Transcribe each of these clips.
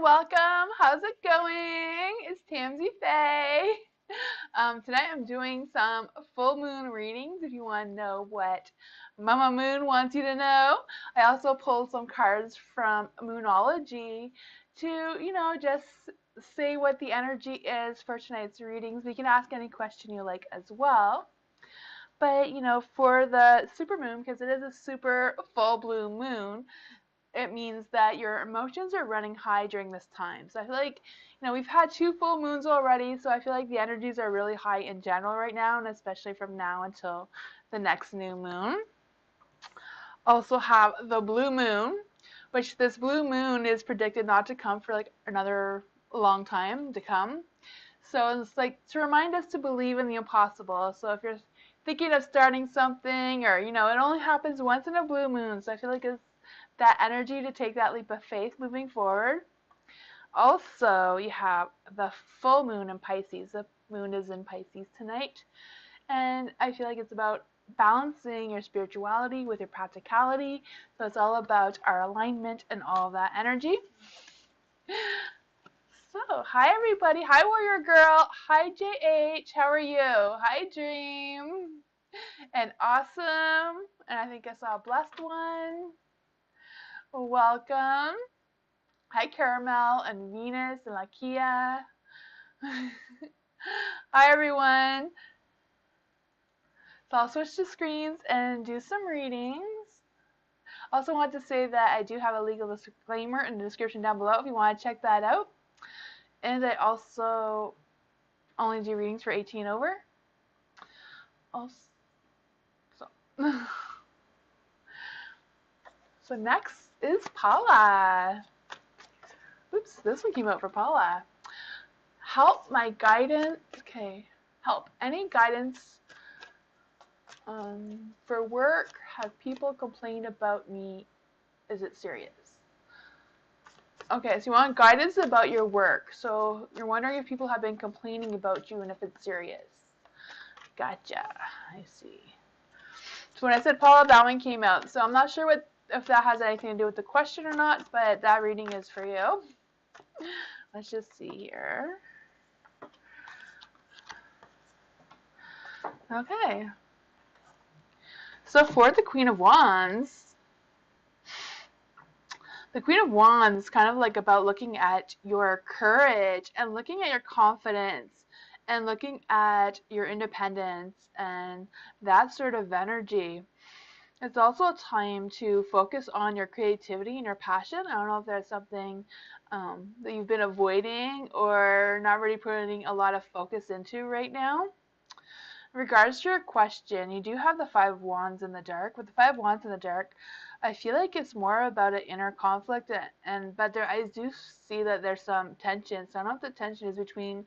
welcome. How's it going? It's tamsyfae. Tonight I'm doing some full moon readings if you want to know what Mama Moon wants you to know. I also pulled some cards from Moonology to, just say what the energy is for tonight's readings. We can ask any question you like as well. But, for the supermoon, because it is a super full blue moon, it means that your emotions are running high during this time. So I feel like, we've had 2 full moons already, so I feel like the energies are really high in general right now, and especially from now until the next new moon. Also have the blue moon, which this blue moon is predicted not to come for like another long time to come. So it's like to remind us to believe in the impossible. So if you're thinking of starting something, or it only happens once in a blue moon, so I feel like it's that energy to take that leap of faith moving forward. Also, you have the full moon in Pisces. The moon is in Pisces tonight, and I feel like it's about balancing your spirituality with your practicality. So it's all about our alignment and all of that energy. So, hi everybody. Hi Warrior Girl. Hi JH. How are you? Hi Dream. And Awesome. And I think I saw a Blessed One. Welcome. Hi Caramel and Venus and Lakia. Hi everyone. So I'll switch to screens and do some readings. Also want to say that I do have a legal disclaimer in the description down below if you want to check that out. And I also only do readings for 18 over. Also, so next is Paula. Oops, this one came out for Paula. Help my guidance. Okay, help. Any guidance for work? Have people complain about me? Is it serious? Okay, so you want guidance about your work. So you're wondering if people have been complaining about you and if it's serious. Gotcha. I see. So when I said Paula, that one came out. So I'm not sure if that has anything to do with the question or not, but that reading is for you. Let's just see here. Okay. So for the Queen of Wands, the Queen of Wands is kind of like about looking at your courage and looking at your confidence and looking at your independence and that sort of energy. It's also a time to focus on your creativity and your passion. I don't know if there's something that you've been avoiding or not really putting a lot of focus into right now. In regards to your question, you do have the 5 Wands in the dark. With the 5 Wands in the dark, I feel like it's more about an inner conflict, but I do see that there's some tension. So I don't know if the tension is between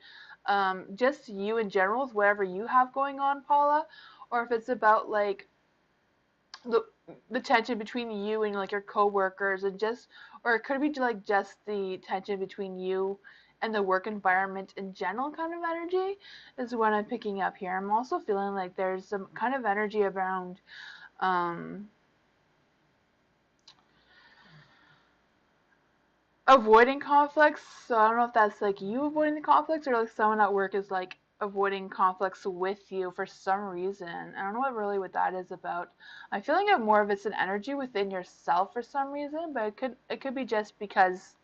just you in general, with whatever you have going on, Paula, or if it's about like the tension between you and like your coworkers, and or it could be like just the tension between you and the work environment in general kind of energy is what I'm picking up here. I'm also feeling like there's some kind of energy around avoiding conflicts. So I don't know if that's like you avoiding the conflicts or like someone at work is like avoiding conflicts with you for some reason. I don't know what that is about. I feel like more of it's an energy within yourself for some reason, but it could be just because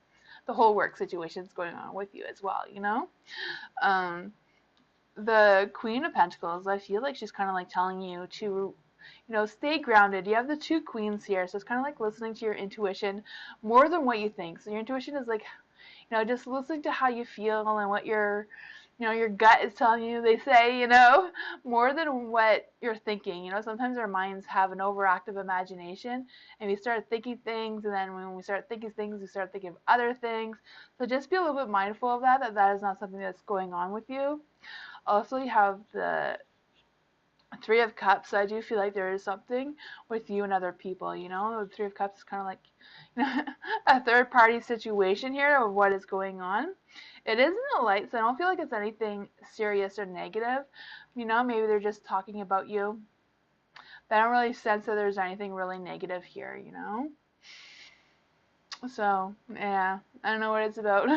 the whole work situation is going on with you as well, The Queen of Pentacles, I feel like she's kind of like telling you to, stay grounded. You have the 2 queens here, so it's kind of like listening to your intuition more than what you think. So your intuition is like, just listening to how you feel and what your gut is telling you, they say, more than what you're thinking. Sometimes our minds have an overactive imagination and we start thinking things, and then when we start thinking things, we start thinking of other things. So just be a little bit mindful of that is not something that's going on with you. Also, you have the 3 of Cups. So I do feel like there is something with you and other people, The 3 of Cups is kind of like, a third party situation here of what is going on. It is in the light, so I don't feel like it's anything serious or negative. Maybe they're just talking about you. But I don't really sense that there's anything really negative here, So, yeah, I don't know what it's about.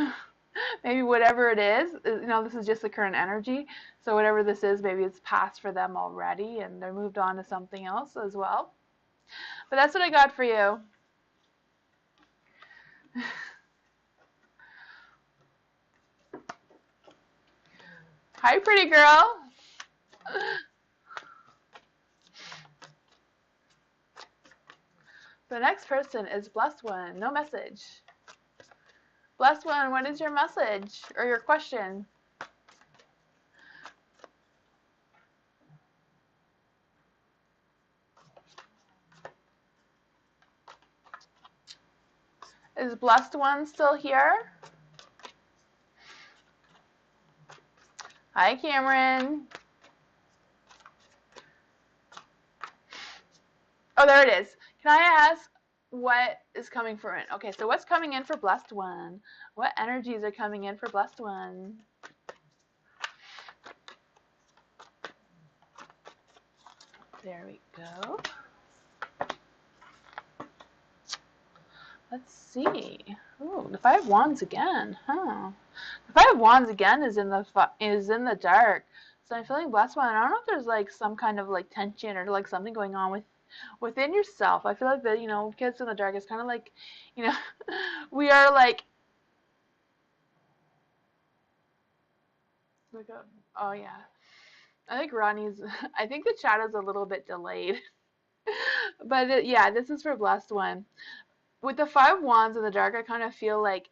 Maybe whatever it is, this is just the current energy. So whatever this is, maybe it's past for them already and they're moved on to something else as well. But that's what I got for you. Hi, pretty girl. The next person is Blessed One. No message. Blessed One, what is your message or your question? Is Blessed One still here? Hi, Cameron. Oh, there it is. Can I ask what is coming for it? Okay, so what's coming in for Blessed One? What energies are coming in for Blessed One? There we go. Let's see. Ooh, the Five Wands again, huh? The Five Wands again is in the dark. So I'm feeling Blessed One. I don't know if there's like some kind of like tension or like something going on within yourself. I feel like that, kids in the dark is kind of like, you know, we are like, oh yeah. I think I think the chat is a little bit delayed. But yeah, this is for Blessed One. With the Five Wands in the dark, I kind of feel like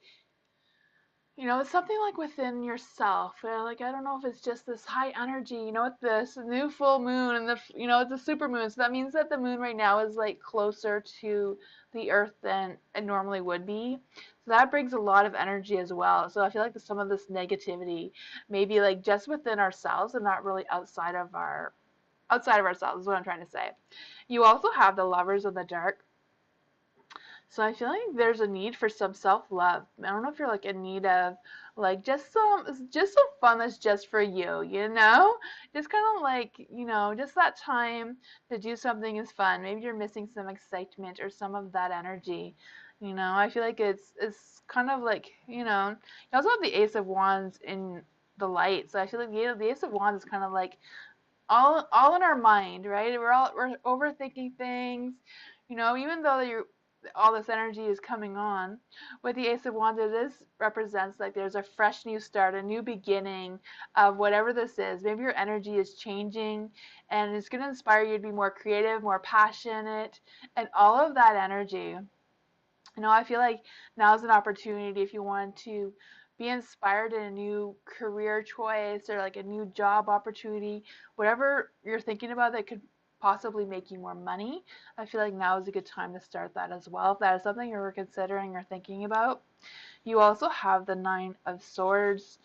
it's something like within yourself. Like, I don't know if it's just this high energy, with this new full moon and it's a super moon. So that means that the moon right now is like closer to the earth than it normally would be. So that brings a lot of energy as well. So I feel like some of this negativity maybe like just within ourselves and not really outside of ourselves is what I'm trying to say. You also have the Lovers in the dark. So I feel like there's a need for some self-love. I don't know if you're like in need of like just some fun that's just for you, Just kind of like, just that time to do something is fun. Maybe you're missing some excitement or some of that energy. I feel like it's kind of like, you also have the Ace of Wands in the light. So I feel like the Ace of Wands is kind of like all in our mind, right? We're overthinking things, even though all this energy is coming on. With the Ace of Wands, this represents like there's a fresh new start, a new beginning of whatever this is. Maybe your energy is changing and it's going to inspire you to be more creative, more passionate, and all of that energy. I feel like now's an opportunity if you want to be inspired in a new career choice or like a new job opportunity, whatever you're thinking about that could possibly make you more money. I feel like now is a good time to start that as well. If that is something you're considering or thinking about. You also have the Nine of Swords.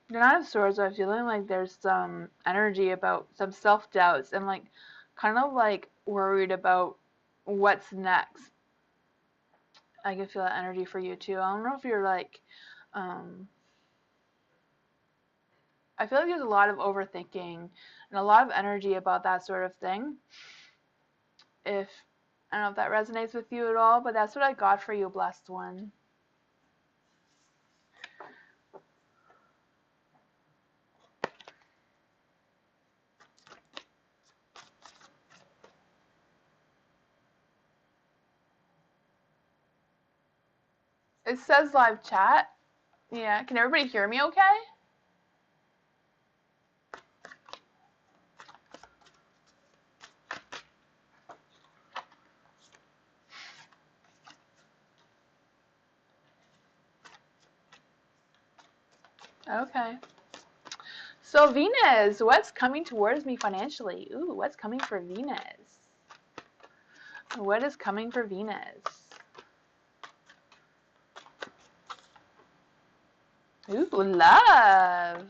The Nine of Swords, I'm feeling like there's some energy about some self-doubts and like kind of like worried about what's next. I can feel that energy for you too. I don't know if you're like, um, I feel like there's a lot of overthinking and a lot of energy about that sort of thing. If I don't know if that resonates with you at all, but that's what I got for you, Blessed One. It says live chat. Yeah, can everybody hear me okay? Okay. So Venus, what's coming towards me financially? Ooh, what's coming for Venus? What is coming for Venus? Ooh, love.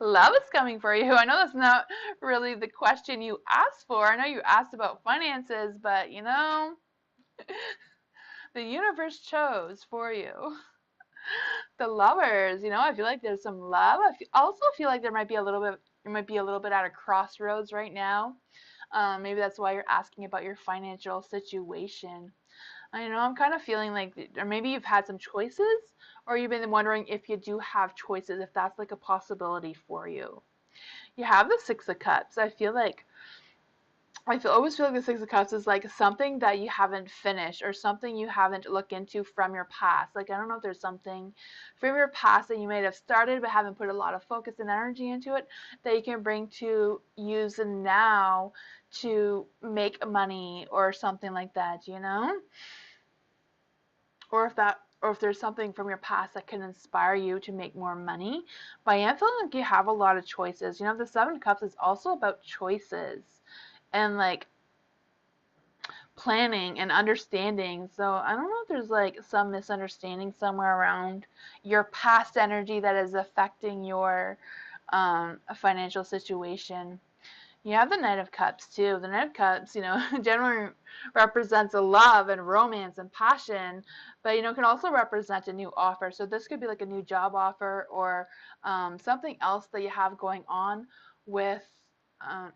Love is coming for you. I know that's not really the question you asked for. I know you asked about finances, but the universe chose for you. The Lovers, I feel like there's some love. Also feel like there might be a little bit at a crossroads right now. Maybe that's why you're asking about your financial situation. I know I'm kind of feeling like, or maybe you've had some choices, or you've been wondering if you do have choices, if that's like a possibility for you. You have the Six of Cups. Always feel like the Six of Cups is like something that you haven't finished or something you haven't looked into from your past. Like, I don't know if there's something from your past that you may have started but haven't put a lot of focus and energy into it that you can bring to use now to make money or something like that, you know? Or if there's something from your past that can inspire you to make more money. But I am feeling like you have a lot of choices. You know, the Seven of Cups is also about choices and like planning and understanding. So I don't know if there's like some misunderstanding somewhere around your past energy that is affecting your financial situation. You have the Knight of Cups too. The Knight of Cups, you know, generally represents a love and romance and passion, but you know, can also represent a new offer. So this could be like a new job offer or something else that you have going on with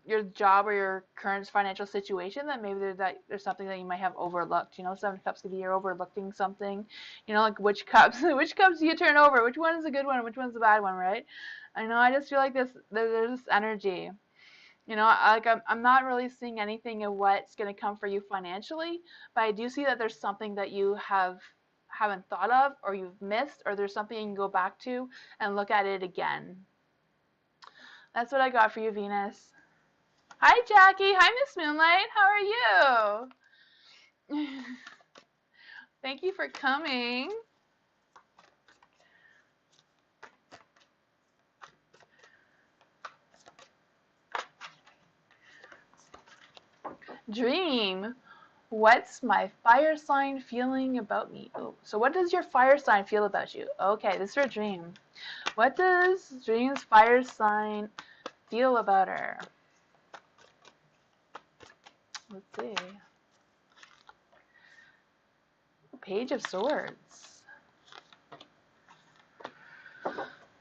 your job or your current financial situation that maybe there's something that you might have overlooked. You know, Seven of Cups could be you're overlooking something. You know, like which cups do you turn over? Which one is a good one? Which one's a bad one, right? I know. I just feel like there's this energy. You know, I'm not really seeing anything of what's going to come for you financially, but I do see that there's something that you haven't thought of or you've missed, or there's something you can go back to and look at it again. That's what I got for you, Venus. Hi, Jackie. Hi, Miss Moonlight. How are you? Thank you for coming. Dream. What's my fire sign feeling about me? Oh, so what does your fire sign feel about you? Okay, this is your dream. What does Dream's fire sign feel about her? Let's see. Page of Swords.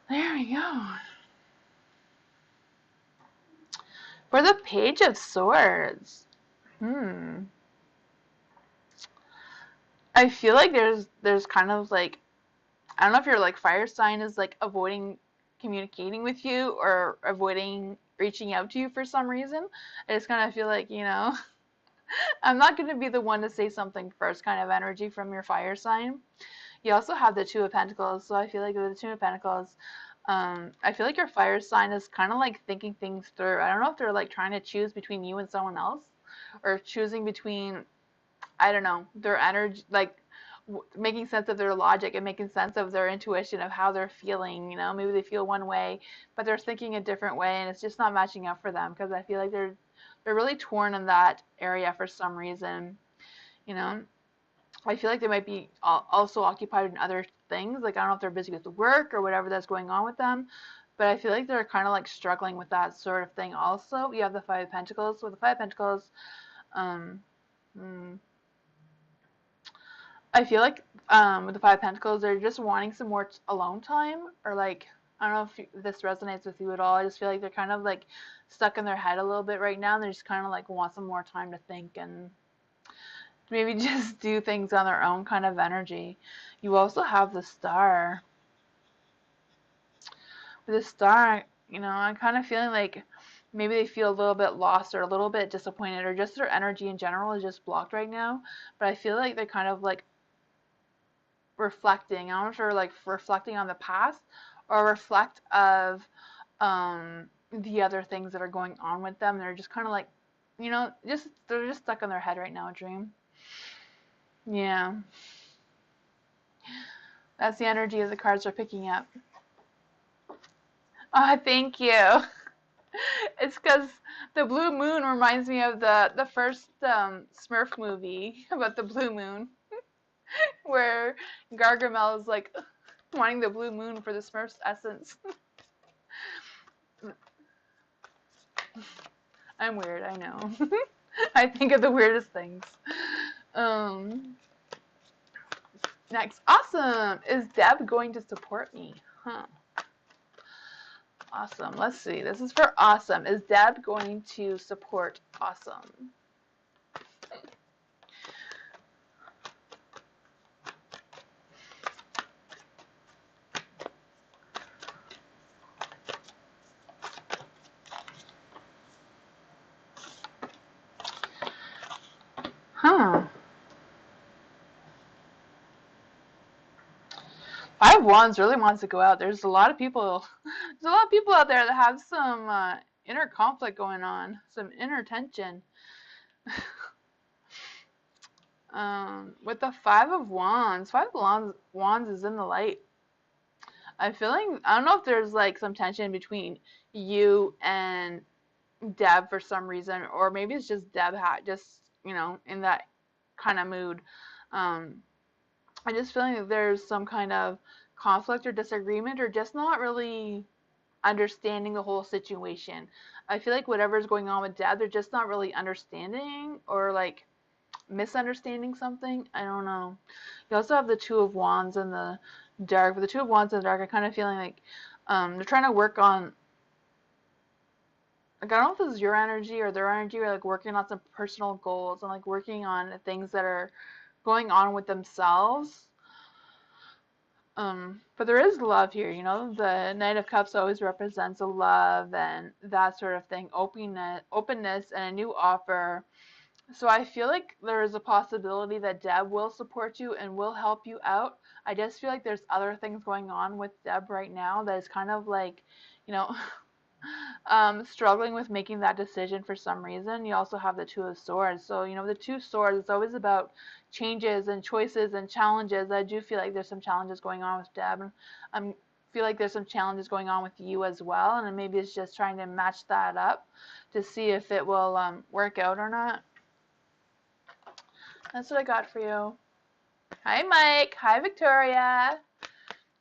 There we go. For the Page of Swords. I feel like there's kind of like, I don't know if your like fire sign is like avoiding communicating with you or avoiding reaching out to you for some reason. I just kind of feel like, you know, I'm not going to be the one to say something first kind of energy from your fire sign. You also have the Two of Pentacles, so I feel like with the Two of Pentacles, I feel like your fire sign is kind of like thinking things through. I don't know if they're like trying to choose between you and someone else, or choosing between, I don't know, their energy, like making sense of their logic and making sense of their intuition of how they're feeling. You know, maybe they feel one way, but they're thinking a different way, and it's just not matching up for them because I feel like they're really torn in that area for some reason. You know, I feel like they might be also occupied in other things. Like, I don't know if they're busy with work or whatever that's going on with them, but I feel like they're kind of like struggling with that sort of thing also. You have the Five of Pentacles. With the Five of Pentacles, um, I feel like with the Five of Pentacles, they're just wanting some more alone time, or like, I don't know if this resonates with you at all. I just feel like they're kind of like stuck in their head a little bit right now. And they just kind of like want some more time to think and maybe just do things on their own kind of energy. You also have the Star. With the Star, you know, I'm kind of feeling like maybe they feel a little bit lost or a little bit disappointed, or just their energy in general is just blocked right now. But I feel like they're kind of like reflecting. I'm not sure, like reflecting on the past or reflect of the other things that are going on with them. They're just kind of like, you know, they're just stuck in their head right now, Dream. Yeah. That's the energy of the cards are picking up. Oh, thank you. It's because the blue moon reminds me of the first Smurf movie about the blue moon, where Gargamel is like wanting the blue moon for the Smurf's essence. I'm weird, I know. I think of the weirdest things. Next, awesome. Is Deb going to support me? Huh. Awesome. Let's see. This is for awesome. Is Deb going to support awesome? Five of Wands really wants to go out. There's a lot of people. There's a lot of people out there that have some inner conflict going on, some inner tension. With the Five of Wands is in the light. I'm feeling. I don't know if there's like some tension between you and Deb for some reason, or maybe it's just Deb just in that kind of mood. Um, I just feeling that there's some kind of conflict or disagreement, or just not really understanding the whole situation. I feel like whatever's going on with Deb, they're just not really understanding, or like misunderstanding something. I don't know. You also have the Two of Wands in the dark. But the Two of Wands in the dark, I kind of feeling like they're trying to work on, like, I don't know if this is your energy or their energy, or like working on some personal goals and like working on things that are going on with themselves. But there is love here, The Knight of Cups always represents a love and that sort of thing, openness, and a new offer. So I feel like there is a possibility that Deb will support you and will help you out. I just feel like there's other things going on with Deb right now that is kind of like, you know, struggling with making that decision for some reason. You also have the Two of Swords. So, the Two Swords, it's always about changes and choices and challenges. I do feel like there's some challenges going on with Deb. I feel like there's some challenges going on with you as well. And maybe it's just trying to match that up to see if it will work out or not. That's what I got for you. Hi, Mike. Hi, Victoria.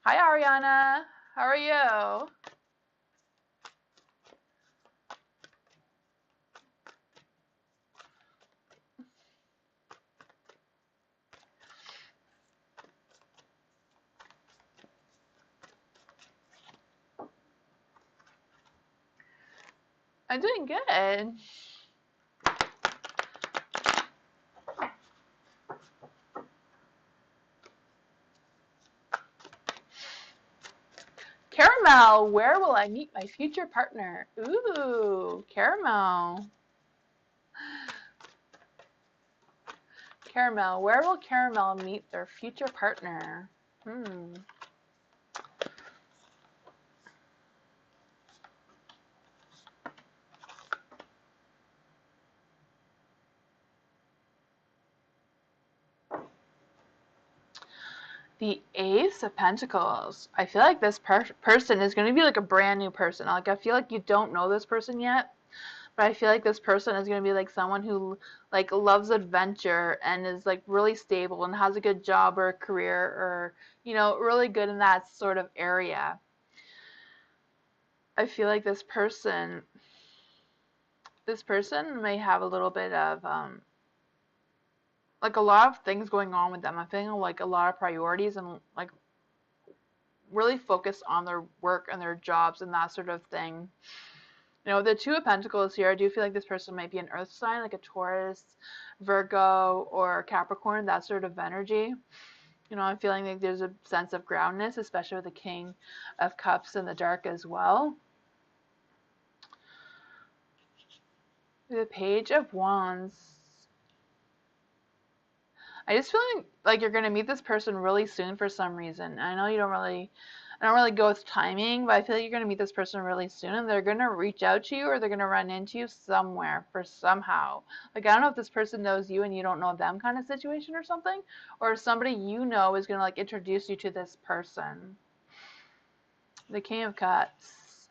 Hi, Ariana. How are you? I'm doing good. Caramel, where will I meet my future partner? Ooh, Caramel. Caramel, where will Caramel meet their future partner? The Ace of Pentacles. I feel like this person is going to be like a brand new person. Like, I feel like you don't know this person yet, but I feel like this person is going to be like someone who like loves adventure and is like really stable and has a good job or a career, or really good in that sort of area. I feel like this person may have a little bit of like a lot of things going on with them. I'm feeling like a lot of priorities and like really focused on their work and their jobs and that sort of thing. The Two of Pentacles here, I do feel like this person might be an earth sign, like a Taurus, Virgo, or Capricorn, that sort of energy. I'm feeling like there's a sense of groundness, especially with the King of Cups in the dark as well. The Page of Wands. I just feel like you're going to meet this person really soon for some reason. I know I don't really go with timing, but I feel like you're going to meet this person really soon, and they're going to reach out to you, or they're going to run into you somewhere for somehow. Like, I don't know if this person knows you and you don't know them kind of situation or something, or somebody you know is going to like introduce you to this person. The King of Cups.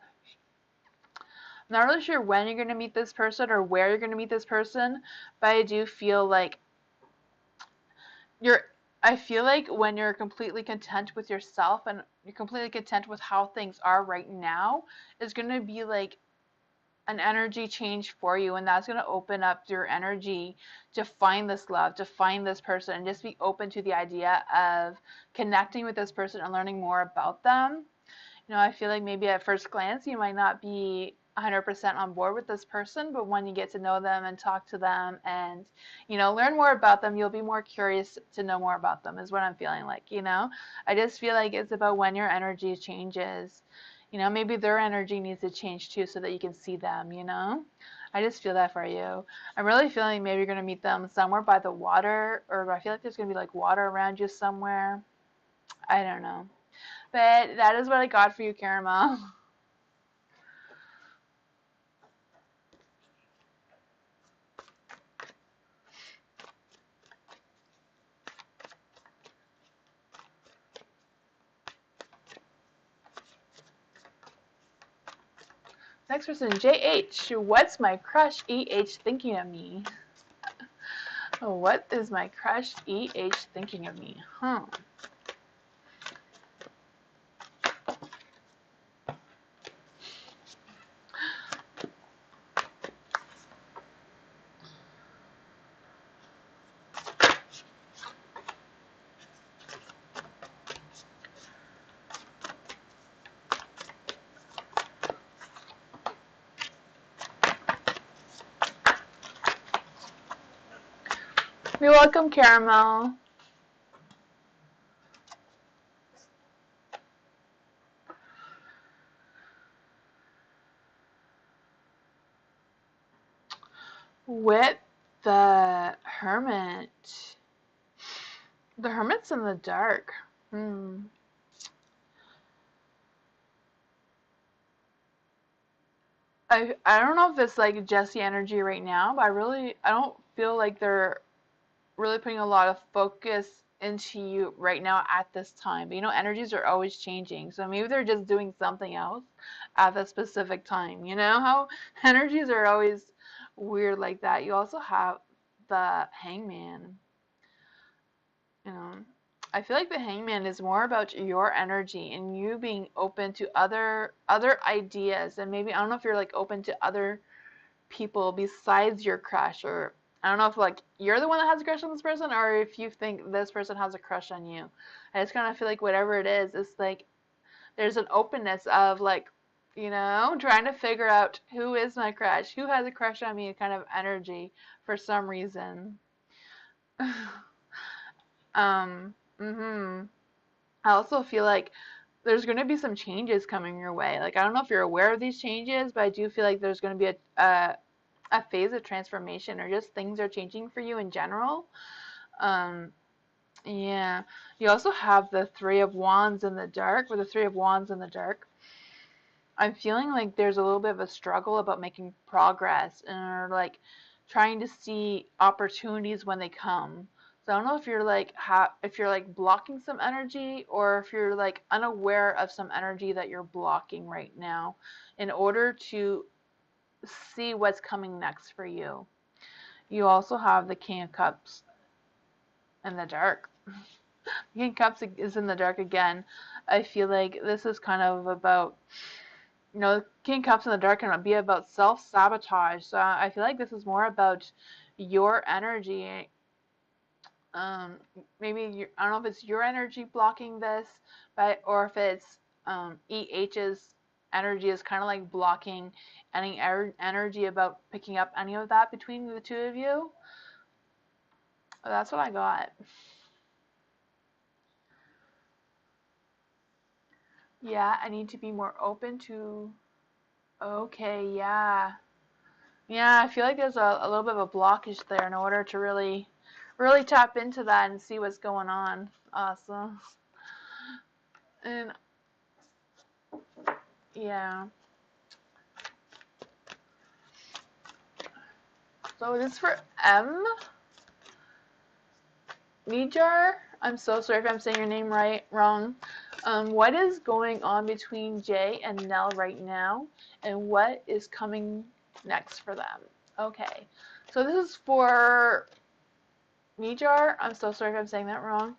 I'm not really sure when you're going to meet this person or where you're going to meet this person, but I do feel like I feel like when you're completely content with yourself and you're completely content with how things are right now, it's going to be like an energy change for you, and that's going to open up your energy to find this love, to find this person, and just be open to the idea of connecting with this person and learning more about them. I feel like maybe at first glance you might not be 100% on board with this person, but when you get to know them and talk to them and learn more about them, you'll be more curious to know more about them, is what I'm feeling like. I just feel like it's about when your energy changes. Maybe their energy needs to change too, so that you can see them. I just feel that for you. I'm really feeling maybe you're going to meet them somewhere by the water, or I feel like there's going to be like water around you somewhere. I don't know. outfit. That is what I got for you, Caramel. Next person, JH. What's my crush EH thinking of me? What is my crush EH thinking of me? You're welcome, Caramel. With the Hermit. The Hermit's in the dark. I don't know if it's like Jessie energy right now, but I don't feel like they're really putting a lot of focus into you right now at this time. But you know, energies are always changing. So maybe they're just doing something else at the specific time. You know how energies are always weird like that. You also have the Hangman. You know, I feel like the Hangman is more about your energy and you being open to other ideas, and maybe I don't know if you're like open to other people besides your crush, or I don't know if like you're the one that has a crush on this person or if you think this person has a crush on you. I just kind of feel like whatever it is, it's like there's an openness of like, you know, trying to figure out who is my crush, who has a crush on me, kind of energy for some reason. um, mhm. I also feel like there's going to be some changes coming your way. Like I don't know if you're aware of these changes, but I do feel like there's going to be a phase of transformation, or just things are changing for you in general. Um, yeah. You also have the Three of Wands in the dark. With the Three of Wands in the dark, I'm feeling like there's a little bit of a struggle about making progress, or like trying to see opportunities when they come. So I don't know if you're like if you're like blocking some energy, or if you're like unaware of some energy that you're blocking right now in order to see what's coming next for you. You also have the King of Cups in the dark. The King of Cups is in the dark again. I feel like this is kind of about, you know, King of Cups in the dark can be about self-sabotage. So I feel like this is more about your energy. Um, maybe I don't know if it's your energy blocking this, but or if it's EH's energy is kind of like blocking any energy about picking up any of that between the two of you. That's what I got. Yeah, I need to be more open to. Okay, yeah. Yeah, I feel like there's a little bit of a blockage there in order to really tap into that and see what's going on. Awesome. And yeah. So this is for M. Nijar. I'm so sorry if I'm saying your name wrong. What is going on between Jay and Nell right now, and what is coming next for them? Okay, so this is for Nijar. I'm so sorry if I'm saying that wrong.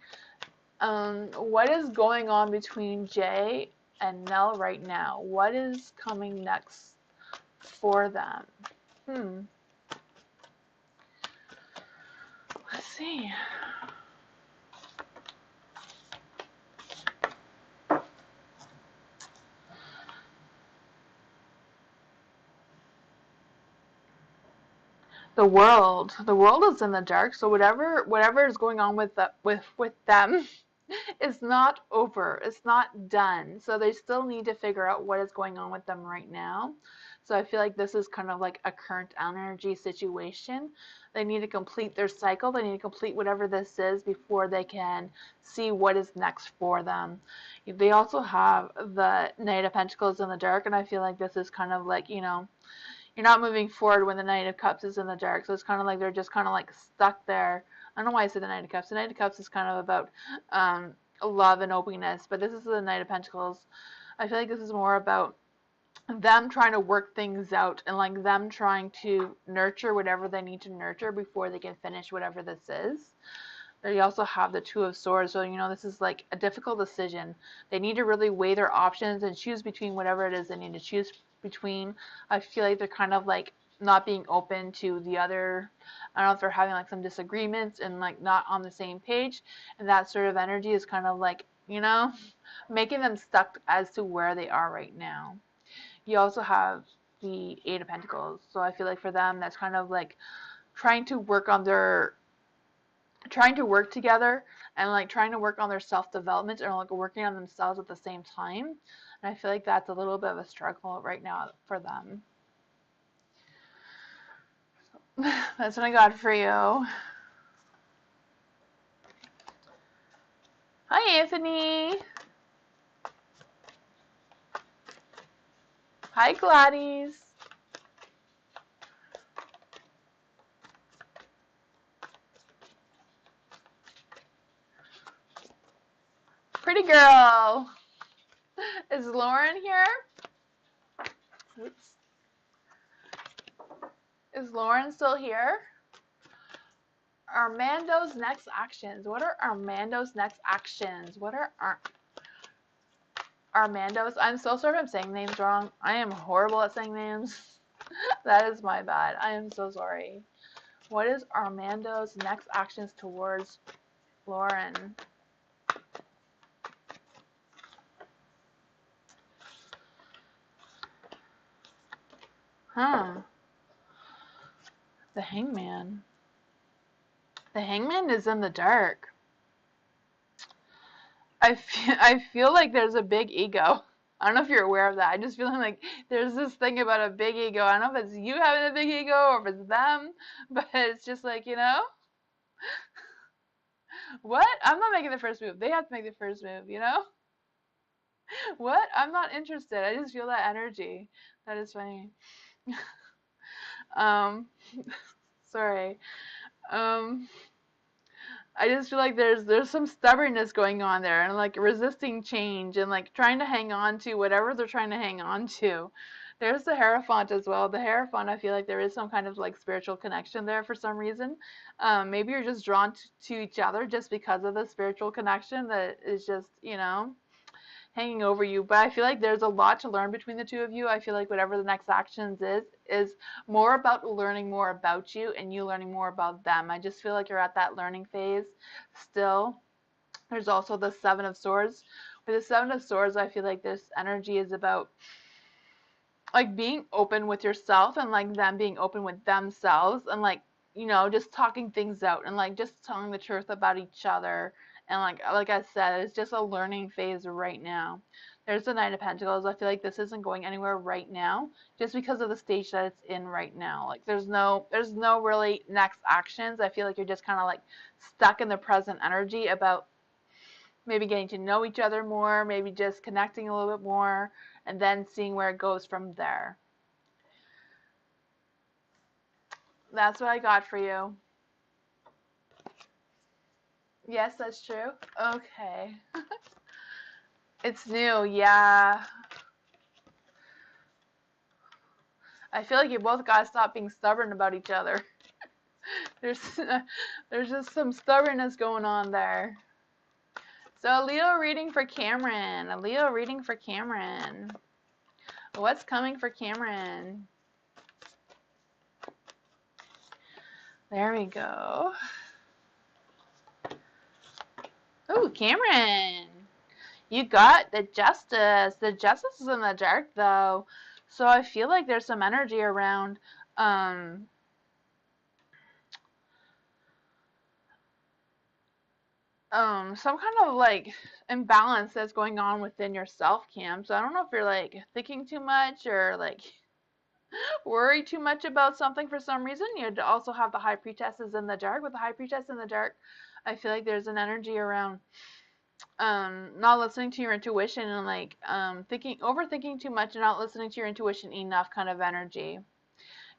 What is going on between Jay and Nell right now? What is coming next for them? Let's see. The world is in the dark, so whatever is going on with them is not over, it's not done, so they still need to figure out what is going on with them right now. So I feel like this is kind of like a current energy situation. They need to complete their cycle, they need to complete whatever this is before they can see what is next for them. They also have the Knight of Pentacles in the dark, and I feel like this is kind of like, you know, you're not moving forward when the Knight of Cups is in the dark. So it's kind of like they're just kind of like stuck there. I don't know why I said the Knight of Cups. The Knight of Cups is kind of about love and openness, but this is the Knight of Pentacles. I feel like this is more about them trying to work things out and like them trying to nurture whatever they need to nurture before they can finish whatever this is. You also have the Two of Swords, so you know this is like a difficult decision. They need to really weigh their options and choose between whatever it is they need to choose between. I feel like they're kind of like not being open to the other. I don't know if they're having like some disagreements and like not on the same page, and that sort of energy is kind of like, you know, making them stuck as to where they are right now. You also have the Eight of Pentacles, so I feel like for them that's kind of like trying to work on their trying to work together and like trying to work on their self-development and like working on themselves at the same time. And I feel like that's a little bit of a struggle right now for them. So, that's what I got for you. Hi, Anthony. Hi, Gladys. Pretty girl. Is Lauren here? Oops. Is Lauren still here? Armando's next actions. What are Armando's next actions? What are Armando's? I'm so sorry if I'm saying names wrong. I am horrible at saying names. That is my bad. I am so sorry. What is Armando's next actions towards Lauren? Huh. The Hangman. The Hangman is in the dark. I feel like there's a big ego. I don't know if you're aware of that. I just feel like there's this thing about a big ego. I don't know if it's you having a big ego or if it's them, but it's just like, you know, what? I'm not making the first move. They have to make the first move, you know? What? I'm not interested. I just feel that energy. That is funny. um, sorry. Um, I just feel like there's some stubbornness going on there and like resisting change and like trying to hang on to whatever they're trying to hang on to. There's the Hierophant as well. The Hierophant, I feel like there is some kind of like spiritual connection there for some reason. Maybe you're just drawn to each other just because of the spiritual connection that is just, you know, hanging over you. But I feel like there's a lot to learn between the two of you. I feel like whatever the next actions is more about learning more about you and you learning more about them. I just feel like you're at that learning phase still. There's also the Seven of Swords. With the Seven of Swords, I feel like this energy is about like being open with yourself and like them being open with themselves and like, you know, just talking things out and like just telling the truth about each other. And like I said, it's just a learning phase right now. There's the Knight of Pentacles. I feel like this isn't going anywhere right now just because of the stage that it's in right now. Like there's no really next actions. I feel like you're just kind of like stuck in the present energy about maybe getting to know each other more, maybe just connecting a little bit more, and then seeing where it goes from there. That's what I got for you. Yes, that's true. Okay. It's new, yeah. I feel like you both gotta stop being stubborn about each other. There's there's just some stubbornness going on there. So a Leo reading for Cameron. A Leo reading for Cameron. What's coming for Cameron? There we go. Oh, Cameron. You got the Justice. The Justice is in the dark though. So I feel like there's some energy around some kind of like imbalance that's going on within yourself, Cam. So I don't know if you're like thinking too much or like worry too much about something for some reason. You also have the High Priestesses in the dark. With the High Priestess in the dark, I feel like there's an energy around not listening to your intuition and like overthinking too much and not listening to your intuition enough kind of energy.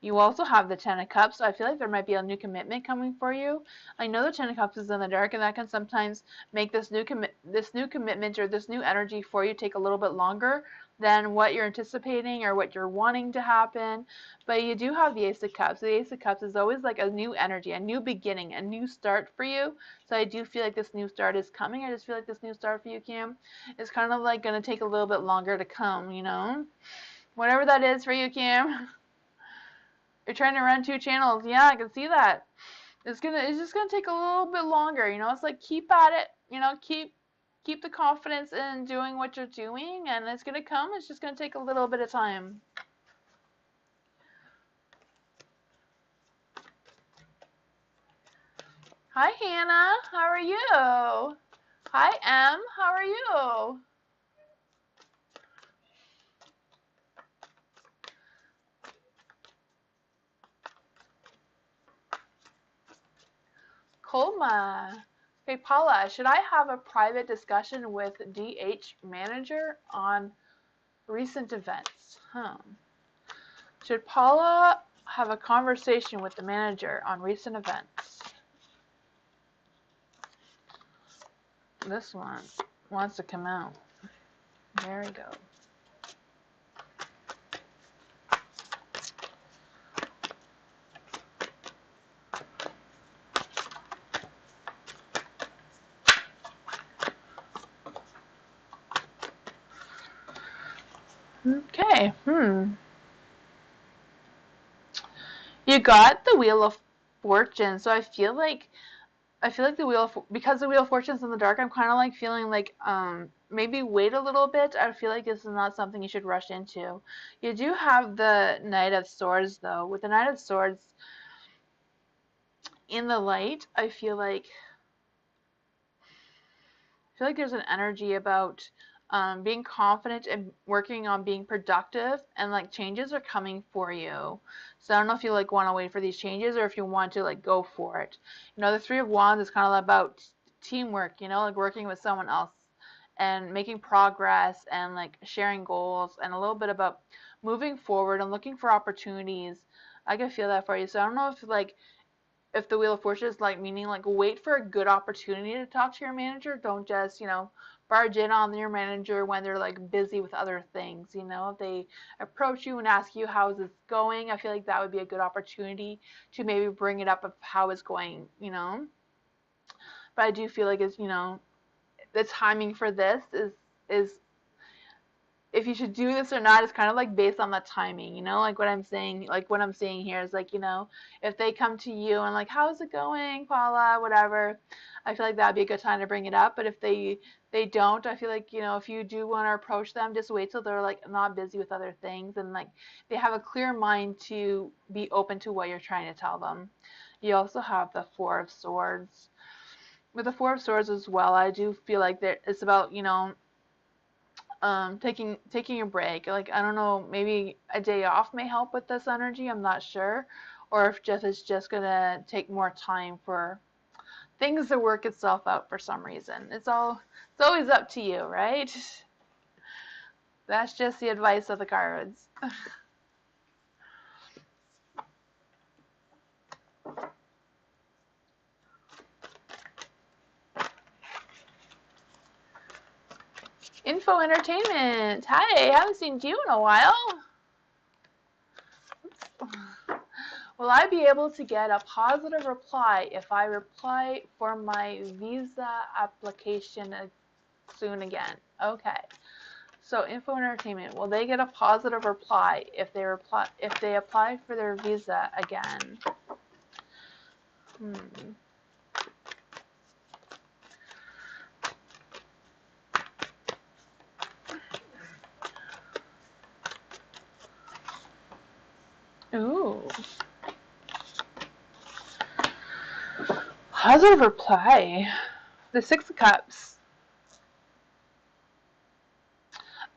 You also have the Ten of Cups, so I feel like there might be a new commitment coming for you. I know the Ten of Cups is in the dark, and that can sometimes make this new commitment or this new energy for you take a little bit longer than what you're anticipating or what you're wanting to happen. But you do have the Ace of Cups. The Ace of Cups is always like a new energy, a new beginning, a new start for you. So I do feel like this new start is coming. I just feel like this new start for you, Kim, is kind of like going to take a little bit longer to come, you know? Whatever that is for you, Kim. You're trying to run 2 channels. Yeah, I can see that. It's just gonna take a little bit longer, you know. It's like keep at it, you know, keep the confidence in doing what you're doing, and it's gonna come. It's just gonna take a little bit of time. Hi Hannah, how are you? Hi Em, how are you? Colma. Okay, Paula, should I have a private discussion with DH manager on recent events? Should Paula have a conversation with the manager on recent events? This one wants to come out. There we go. Okay. You got the Wheel of Fortune, so I feel like the because the Wheel of Fortune's in the dark, I'm kind of like feeling like maybe wait a little bit. I feel like this is not something you should rush into. You do have the Knight of Swords though. With the Knight of Swords in the light, I feel like there's an energy about being confident and working on being productive, and like changes are coming for you. So I don't know if you like want to wait for these changes or if you want to like go for it. You know, the Three of Wands is kind of about teamwork, you know, like working with someone else and making progress and like sharing goals, and a little bit about moving forward and looking for opportunities. I can feel that for you. So I don't know if the Wheel of Fortune is like meaning like wait for a good opportunity to talk to your manager. Don't just, you know, barge in on your manager when they're like busy with other things. You know, if they approach you and ask you how's this going, I feel like that would be a good opportunity to maybe bring it up of how it's going, you know. But I do feel like it's, you know, the timing for this is if you should do this or not is kind of like based on the timing, you know, like what I'm saying here is like, you know, if they come to you and like, how's it going, Paula, whatever, I feel like that'd be a good time to bring it up. But if they don't, I feel like, you know, if you do want to approach them, just wait till they're like not busy with other things and like they have a clear mind to be open to what you're trying to tell them. You also have the Four of Swords. With the Four of Swords as well, I do feel like it's about, you know, taking a break. Like I don't know, maybe a day off may help with this energy. I'm not sure, or if it's just gonna take more time for things to work itself out for some reason. It's always up to you, right? That's just the advice of the cards. Info Entertainment. Hi, haven't seen you in a while. Will I be able to get a positive reply if I reply for my visa application soon again? Okay. So Info Entertainment, will they get a positive reply if they apply for their visa again? Ooh. Positive reply. The Six of Cups.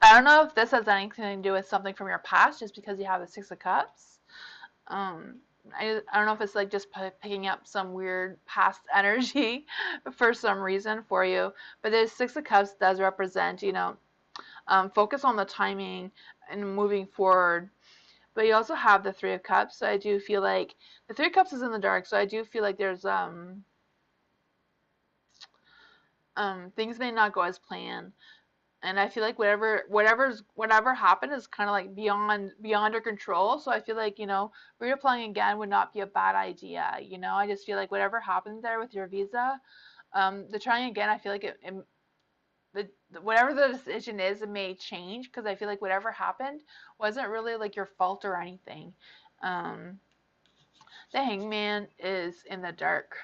I don't know if this has anything to do with something from your past, just because you have the Six of Cups. I don't know if it's like just picking up some weird past energy for some reason for you. But the Six of Cups does represent, focus on the timing and moving forward. But you also have the Three of Cups. So I do feel like the Three of Cups is in the dark. So I do feel like there's things may not go as planned. And I feel like whatever happened is kind of like beyond your control. So I feel like reapplying again would not be a bad idea. I just feel like whatever happened there with your visa, the trying again, I feel like whatever the decision is, it may change because I feel like whatever happened wasn't really like your fault or anything. Um, the Hangman is in the dark.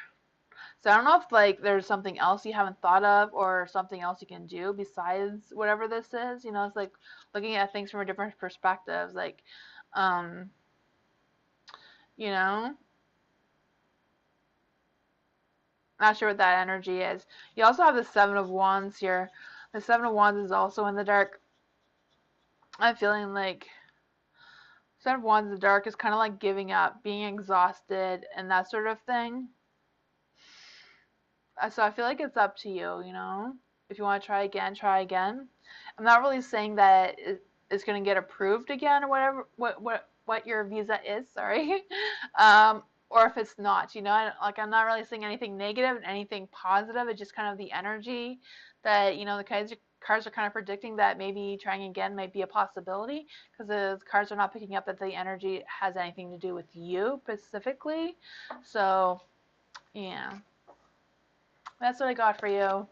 So I don't know if like there's something else you haven't thought of or something else you can do besides whatever this is. It's like looking at things from a different perspectives. Like, um, you know, not sure what that energy is. You also have the Seven of Wands here. The Seven of Wands is also in the dark. I'm feeling like Seven of Wands in the dark is kind of like giving up, being exhausted, and that sort of thing. So I feel like it's up to you. If you want to try again, try again. I'm not really saying that it's going to get approved again or whatever, what your visa is, sorry. Or if it's not, like I'm not really saying anything negative and anything positive. It's just kind of the energy that, the cards are kind of predicting that maybe trying again might be a possibility because the cards are not picking up that the energy has anything to do with you specifically. So, yeah. That's what I got for you.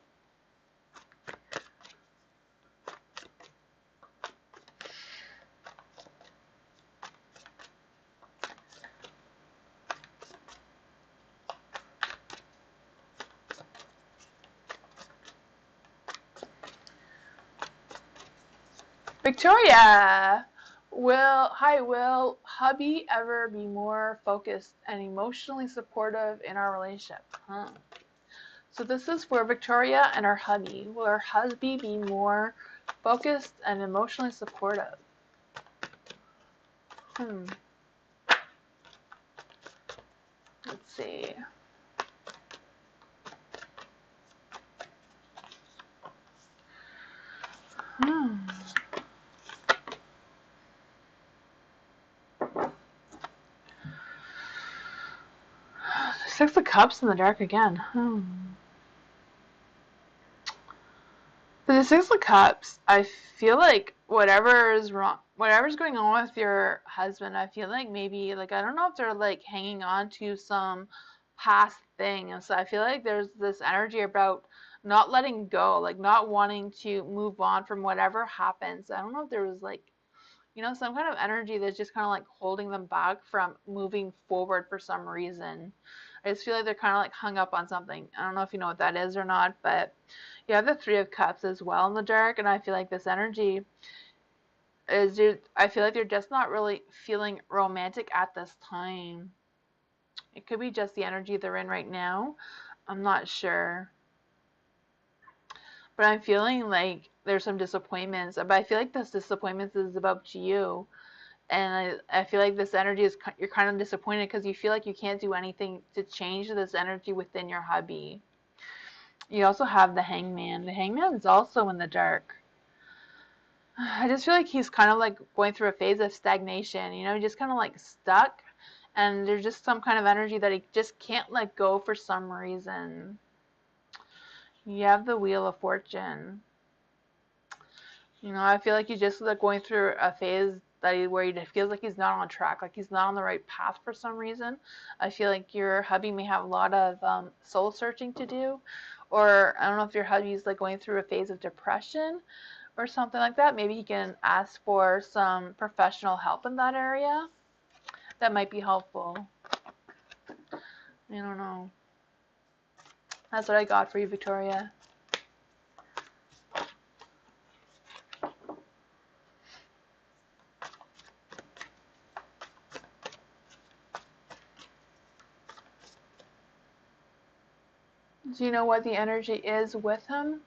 Victoria, will hubby ever be more focused and emotionally supportive in our relationship? Huh. So this is for Victoria and her hubby. Will her hubby be more focused and emotionally supportive? Let's see. Six of Cups in the dark again. For the Six of Cups, I feel like whatever's going on with your husband, I feel like maybe, like, I don't know if they're, like, hanging on to some past thing. And so I feel like there's this energy about not letting go, like, not wanting to move on from whatever happens. I don't know if there was, like, some kind of energy that's just kind of, like, holding them back from moving forward for some reason. I just feel like they're kind of, like, hung up on something. I don't know if you know what that is or not, but you have the Three of Cups as well in the dark, and I feel like this energy is I feel like they're just not really feeling romantic at this time. It could be just the energy they're in right now. I'm not sure. But I'm feeling like there's some disappointments. But I feel like this disappointments is about you. And I feel like this energy is, you're kind of disappointed because you feel like you can't do anything to change this energy within your hubby. You also have the Hangman. The Hangman is also in the dark. I just feel like he's kind of like going through a phase of stagnation, just kind of like stuck. And there's just some kind of energy that he just can't let go for some reason. You have the Wheel of Fortune. I feel like he's just like going through a phase where he feels like he's not on track, like he's not on the right path for some reason. I feel like your hubby may have a lot of soul searching to do, or I don't know if your hubby's like going through a phase of depression or something like that. Maybe he can ask for some professional help in that area. That might be helpful. I don't know. That's what I got for you, Victoria. Do you know what the energy is with him?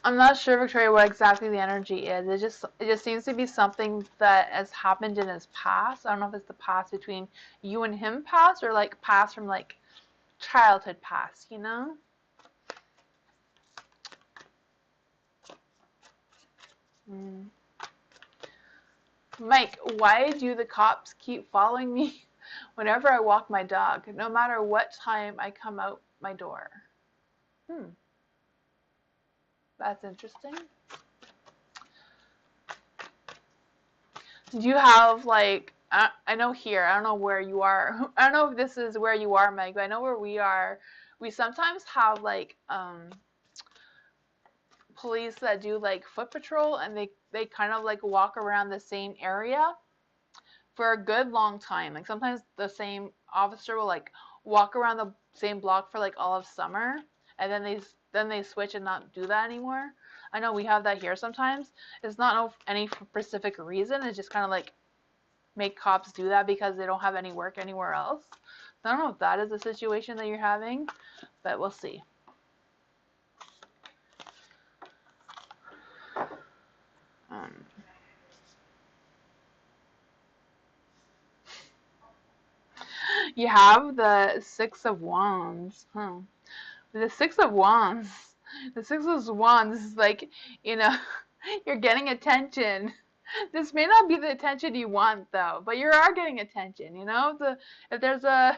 I'm not sure, Victoria, what exactly the energy is. It just seems to be something that has happened in his past. I don't know if it's the past between you and him past, or like past from like childhood past, you know? Mm. Mike, why do the cops keep following me whenever I walk my dog, no matter what time I come out my door? That's interesting. Do you have like, I know here, I don't know where you are. I don't know if this is where you are, Meg, but I know where we are. We sometimes have like police that do like foot patrol, and they kind of like walk around the same area for a good long time. Like sometimes the same officer will like walk around the same block for like all of summer, and then they switch and not do that anymore. I know we have that here sometimes. It's not no any specific reason. It's just kind of like make cops do that because they don't have any work anywhere else. I don't know if that is the situation that you're having, but we'll see. You have the Six of Wands. The Six of Wands. The Six of Wands is like, you know, you're getting attention. This may not be the attention you want though, but you are getting attention, you know? If there's a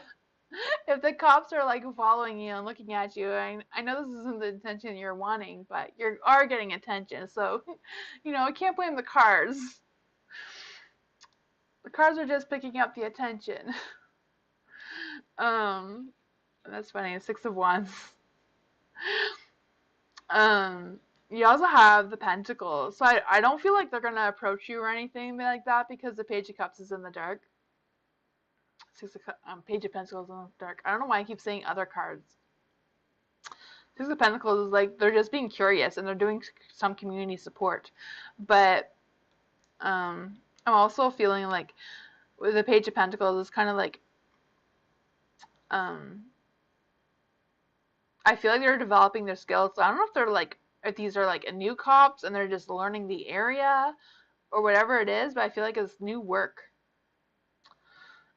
if the cops are like following you and looking at you, I know this isn't the attention you're wanting, but you are getting attention. So, you know, I can't blame the cards. The cards are just picking up the attention. That's funny. Six of Wands. You also have the Pentacles. So I don't feel like they're gonna approach you or anything like that because the Page of Cups is in the dark. Page of Pentacles in the dark. I don't know why I keep saying other cards. Six of Pentacles is like they're just being curious and they're doing some community support, but I'm also feeling like with the Page of Pentacles is kind of like I feel like they're developing their skills. So I don't know if they're like if these are like a new cops and they're just learning the area or whatever it is, but I feel like it's new work.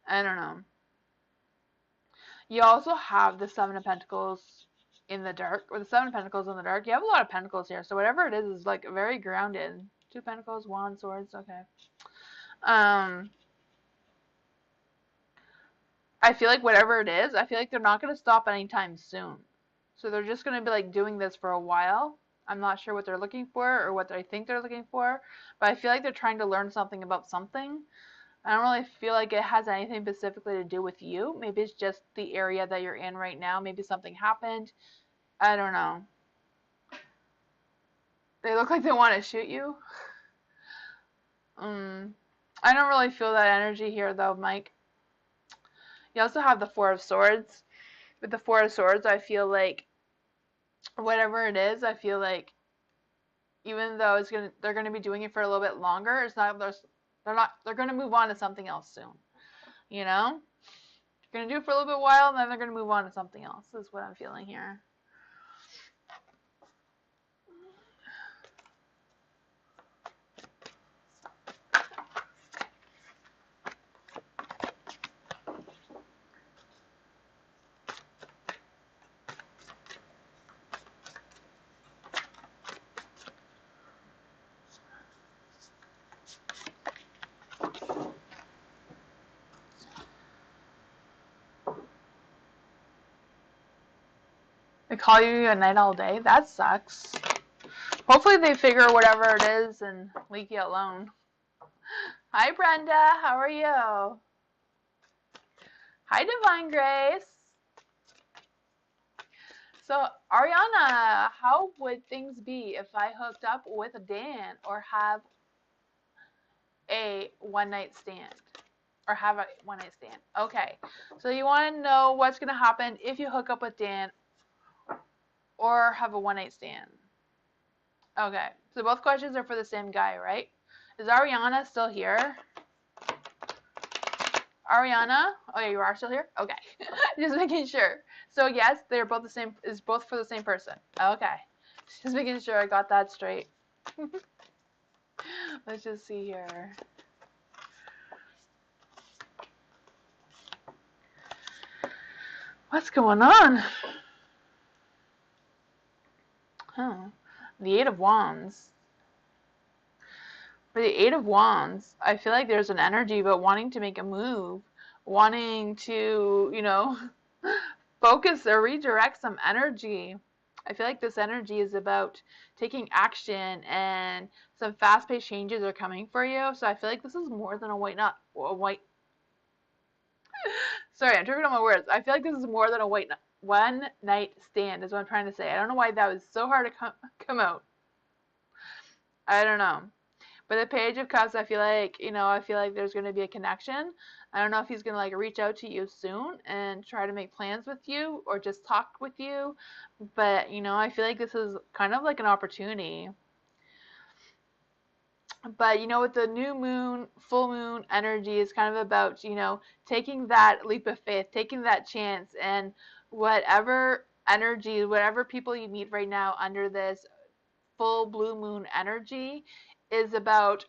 I don't know. You also have the Seven of Pentacles in the dark, or the Seven of Pentacles in the dark. You have a lot of Pentacles here, so whatever it is like very grounded. Two Pentacles, Wand, Swords. Okay. I feel like whatever it is, I feel like they're not going to stop anytime soon. So they're just going to be like doing this for a while. I'm not sure what they're looking for or what they think they're looking for, but I feel like they're trying to learn something about something. I don't really feel like it has anything specifically to do with you. Maybe it's just the area that you're in right now. Maybe something happened. I don't know. They look like they want to shoot you. I don't really feel that energy here though, Mike. You also have the Four of Swords. With the Four of Swords, I feel like whatever it is, I feel like even though they're gonna be doing it for a little bit longer, they're gonna move on to something else soon. You know? They're gonna do it for a little bit while and then they're gonna move on to something else, is what I'm feeling here. They call you a night all day? That sucks. Hopefully they figure whatever it is and leave you alone. Hi Brenda, how are you? Hi Divine Grace. So Ariana, how would things be if I hooked up with Dan or have a one-night stand? Or have a one-night stand. Okay, so you want to know what's going to happen if you hook up with Dan or have a one-night stand. Okay, so both questions are for the same guy, right? Is Ariana still here? Ariana? Oh yeah, you are still here? Okay. Just making sure. So yes, they're both the same, is both for the same person. Okay. Just making sure I got that straight. Let's just see here. What's going on? Huh. The Eight of Wands. For the Eight of Wands, I feel like there's an energy about wanting to make a move, wanting to, focus or redirect some energy. I feel like this energy is about taking action, and some fast-paced changes are coming for you. So I feel like this is more than a white. Sorry, I'm tripping on my words. I feel like this is more than a one night stand is what I'm trying to say. I don't know why that was so hard to come out. I don't know. But the Page of Cups, I feel like, there's going to be a connection. I don't know if he's going to like reach out to you soon and try to make plans with you or just talk with you. But, I feel like this is kind of like an opportunity. But, with the new moon, full moon energy is kind of about, taking that leap of faith, taking that chance, and whatever energy, whatever people you meet right now under this full blue moon energy is about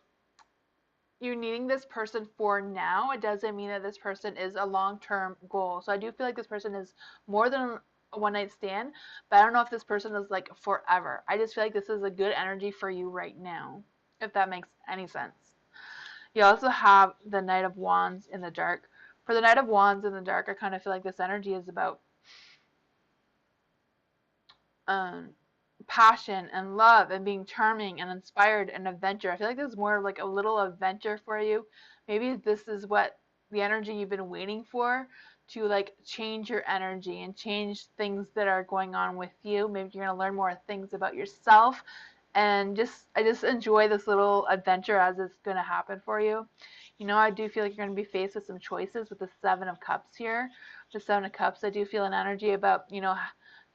you needing this person for now. It doesn't mean that this person is a long-term goal. So I do feel like this person is more than a one-night stand, but I don't know if this person is like forever. I just feel like this is a good energy for you right now, if that makes any sense. You also have the Knight of Wands in the dark. For the Knight of Wands in the dark, I kind of feel like this energy is about passion and love and being charming and inspired and adventure. I feel like this is more of like a little adventure for you. Maybe this is what the energy you've been waiting for to like change your energy and change things that are going on with you. Maybe you're going to learn more things about yourself, and I just enjoy this little adventure as it's going to happen for you. I do feel like you're going to be faced with some choices with the Seven of Cups here. The Seven of Cups, I do feel an energy about,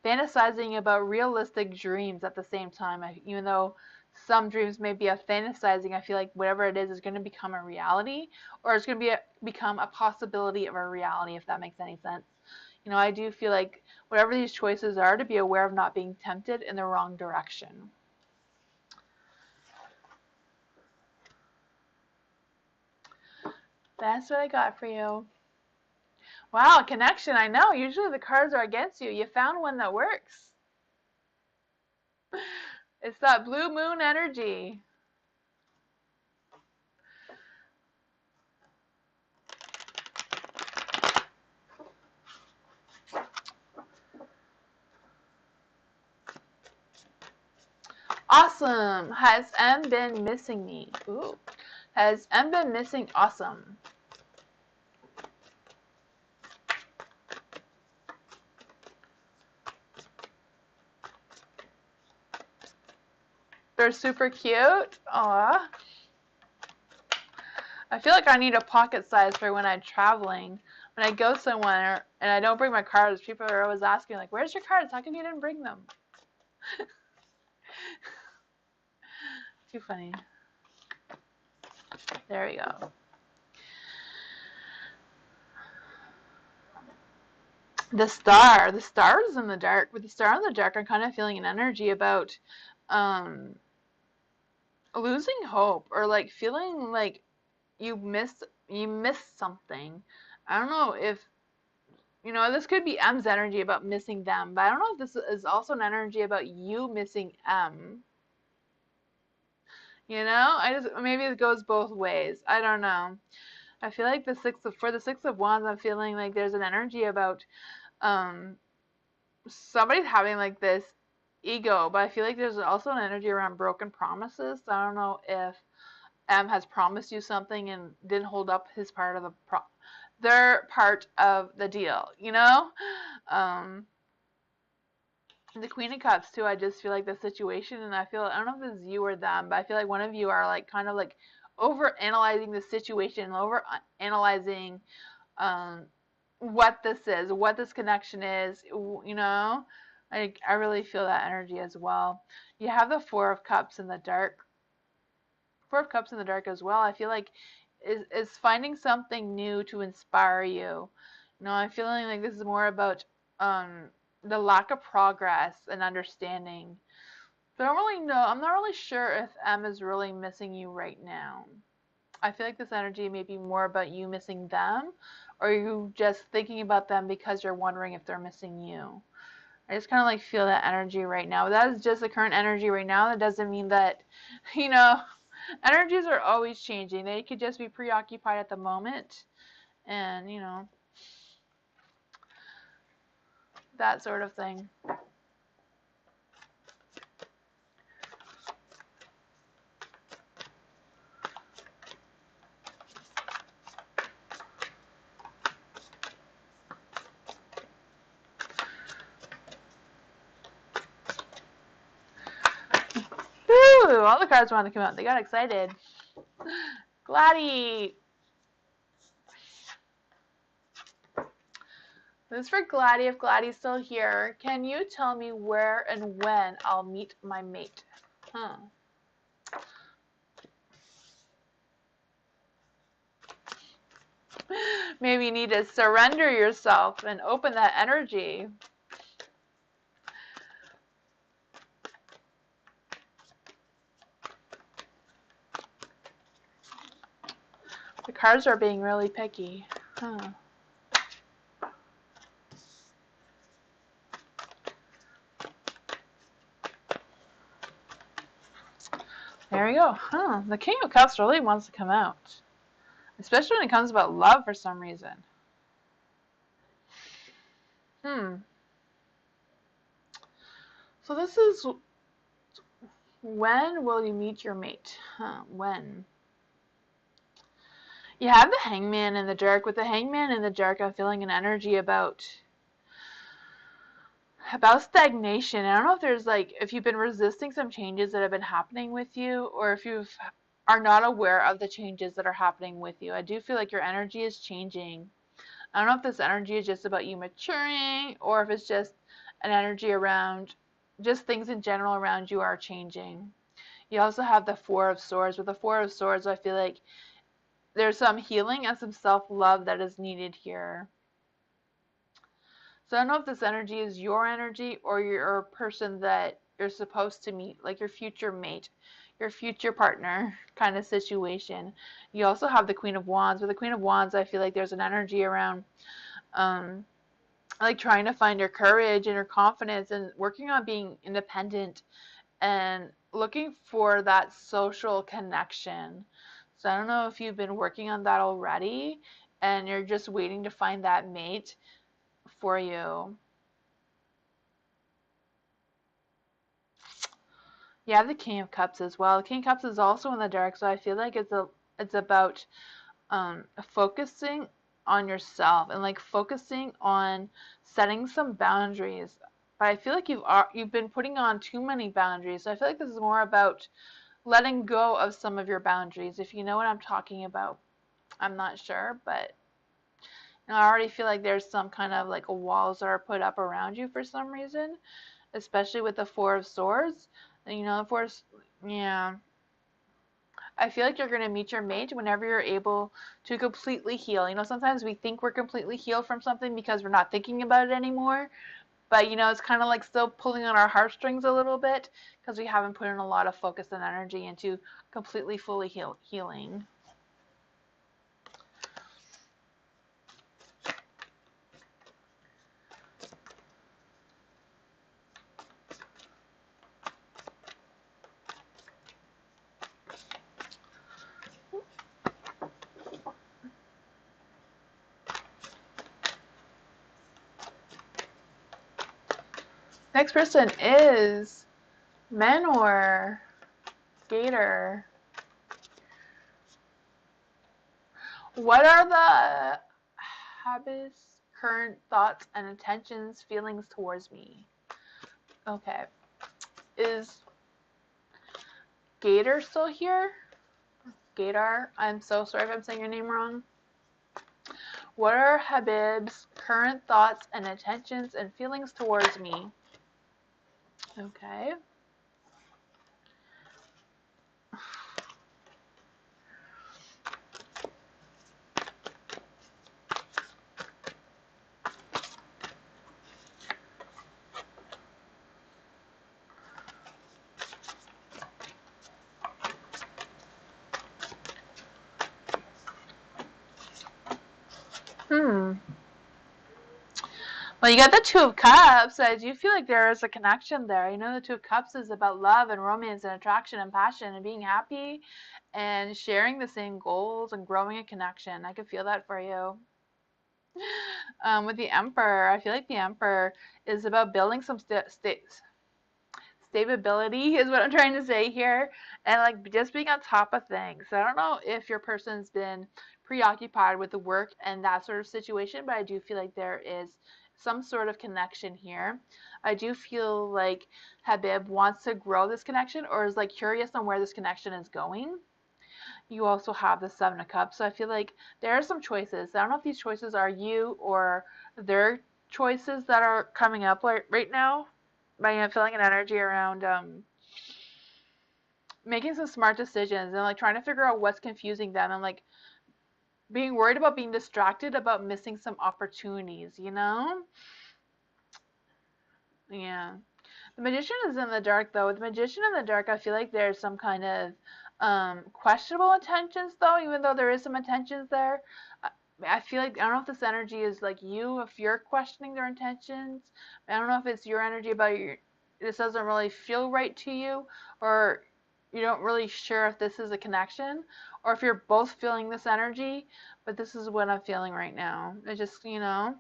fantasizing about realistic dreams at the same time. Even though some dreams may be a fantasizing, I feel like whatever it is going to become a reality, or it's going to become a possibility of a reality, if that makes any sense. I do feel like whatever these choices are, to be aware of not being tempted in the wrong direction. That's what I got for you. Wow, connection. I know. Usually the cards are against you. You found one that works. It's that blue moon energy. Awesome. Has M been missing me? Ooh. Has M been missing awesome? They're super cute. Aw. I feel like I need a pocket size for when I'm traveling. When I go somewhere and I don't bring my cards, people are always asking, like, where's your cards? How come you didn't bring them? Too funny. There we go. The star is in the dark. With the star in the dark, I'm kind of feeling an energy about losing hope, or like feeling like you missed something. I don't know if this could be M's energy about missing them, but I don't know if this is also an energy about you missing M. Maybe it goes both ways. I don't know. I feel like for the Six of Wands, I'm feeling like there's an energy about somebody's having like this ego, but I feel like there's also an energy around broken promises. So I don't know if M has promised you something and didn't hold up his part of their part of the deal, the Queen of Cups too. I just feel like the situation, and I don't know if it's you or them, but I feel like one of you are like kind of like over analyzing the situation, over analyzing what this is, what this connection is, I really feel that energy as well. You have the Four of Cups in the dark. Four of Cups in the dark as well. I feel like is finding something new to inspire you. I'm feeling like this is more about the lack of progress and understanding. So I don't really know. I'm not really sure if M is really missing you right now. I feel like this energy may be more about you missing them, or you just thinking about them because you're wondering if they're missing you. I just kind of like feel that energy right now. That is just the current energy right now. That doesn't mean that, you know, energies are always changing. They could just be preoccupied at the moment, and that sort of thing. Woo! All the cards wanted to come out. They got excited. Gladdy. This is for Gladdy. If Gladdy's still here, can you tell me where and when I'll meet my mate? Huh. Maybe you need to surrender yourself and open that energy. The cards are being really picky. Huh. There we go. Huh. The King of Cups really wants to come out. Especially when it comes about love for some reason. So this is, when will you meet your mate? Huh. When? You have the Hangman in the dark. With the Hangman in the dark, I'm feeling an energy about stagnation. I don't know if there's if you've been resisting some changes that have been happening with you, or if you are not aware of the changes that are happening with you. I do feel like your energy is changing. I don't know if this energy is just about you maturing, or if it's just an energy around just things in general around you are changing. You also have the Four of Swords. With the Four of Swords, I feel like there's some healing and some self-love that is needed here. So I don't know if this energy is your energy or you're a person that you're supposed to meet, like your future mate, your future partner kind of situation. You also have the Queen of Wands. With the Queen of Wands, I feel like there's an energy around like trying to find your courage and your confidence and working on being independent and looking for that social connection. So I don't know if you've been working on that already and you're just waiting to find that mate for you. You have the King of Cups as well. The King of Cups is also in the dark, so I feel like it's about focusing on yourself and like focusing on setting some boundaries. But I feel like you've been putting on too many boundaries. So I feel like this is more about letting go of some of your boundaries. If you know what I'm talking about, I'm not sure, but I already feel like there's some kind of like walls that are put up around you for some reason, especially with the Four of Swords. The Four, yeah. I feel like you're going to meet your mate whenever you're able to completely heal. Sometimes we think we're completely healed from something because we're not thinking about it anymore. But, it's kind of like still pulling on our heartstrings a little bit because we haven't put in a lot of focus and energy into completely, fully healing. Next person is Manor Gator. What are the habits, current thoughts, and intentions, feelings towards me? Okay. Is Gator still here? Gator, I'm so sorry if I'm saying your name wrong. What are Habib's current thoughts and intentions and feelings towards me? Okay. Well, you got the Two of Cups. I do feel like there is a connection there. You know, the Two of Cups is about love and romance and attraction and passion and being happy and sharing the same goals and growing a connection. I could feel that for you. With the Emperor, I feel like the Emperor is about building some stability is what I'm trying to say here, and like just being on top of things. So I don't know if your person's been preoccupied with the work and that sort of situation, but I do feel like there is some sort of connection here. I do feel like Habib wants to grow this connection or is like curious on where this connection is going. You also have the Seven of Cups, so I feel like there are some choices. I don't know if these choices are you or their choices that are coming up right now. But I'm feeling an energy around making some smart decisions and like trying to figure out what's confusing them and like being worried about being distracted about missing some opportunities, you know? Yeah. The Magician is in the dark though. With the Magician in the dark, I feel like there's some kind of questionable intentions though, even though there is some intentions there. I feel like I don't know if this energy is like you, if you're questioning their intentions. I don't know if it's your energy about your this doesn't really feel right to you, or you don't really sure if this is a connection, or if you're both feeling this energy. But this is what I'm feeling right now. It just I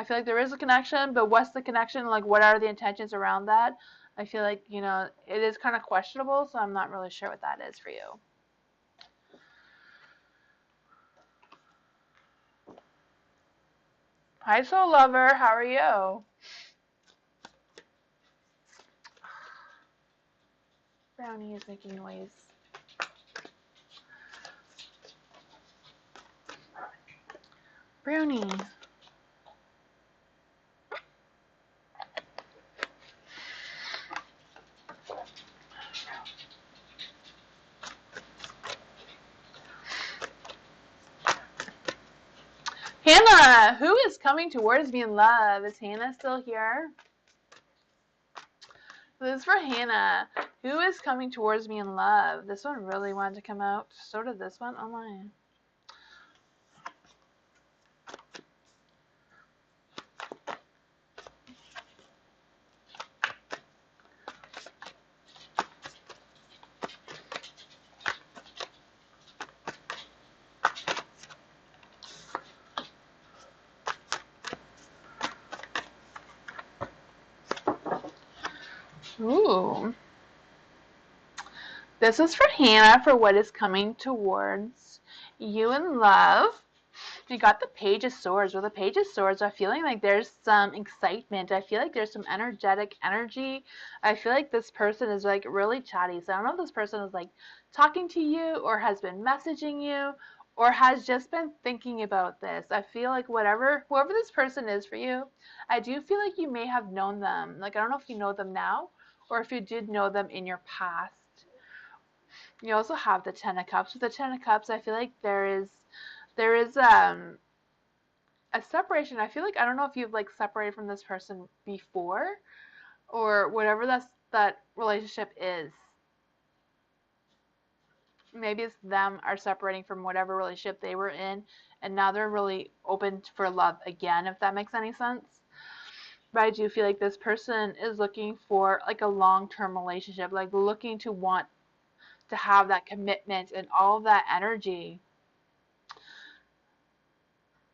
feel like there is a connection, but what's the connection? Like, what are the intentions around that? I feel like it is kind of questionable, so I'm not really sure what that is for you. Hi, soul lover. How are you? Brownie is making noise. Brownie. Hannah, who is coming towards me in love? Is Hannah still here? This is for Hannah. Who is coming towards me in love? This one really wanted to come out. So did this one. Oh my. Ooh. This is for Hannah for what is coming towards you in love. We got the Page of Swords. With the Page of Swords, I'm feeling like there's some excitement. I feel like there's some energetic energy. I feel like this person is like really chatty. So I don't know if this person is like talking to you or has been messaging you or has just been thinking about this. I feel like whoever this person is for you, I do feel like you may have known them. Like I don't know if you know them now or if you did know them in your past. You also have the Ten of Cups. With the Ten of Cups, I feel like there is a separation. I feel like I don't know if you've like separated from this person before or whatever that relationship is. Maybe it's them are separating from whatever relationship they were in and now they're really open for love again, if that makes any sense. But I do feel like this person is looking for like a long-term relationship, like looking to want to have that commitment and all that energy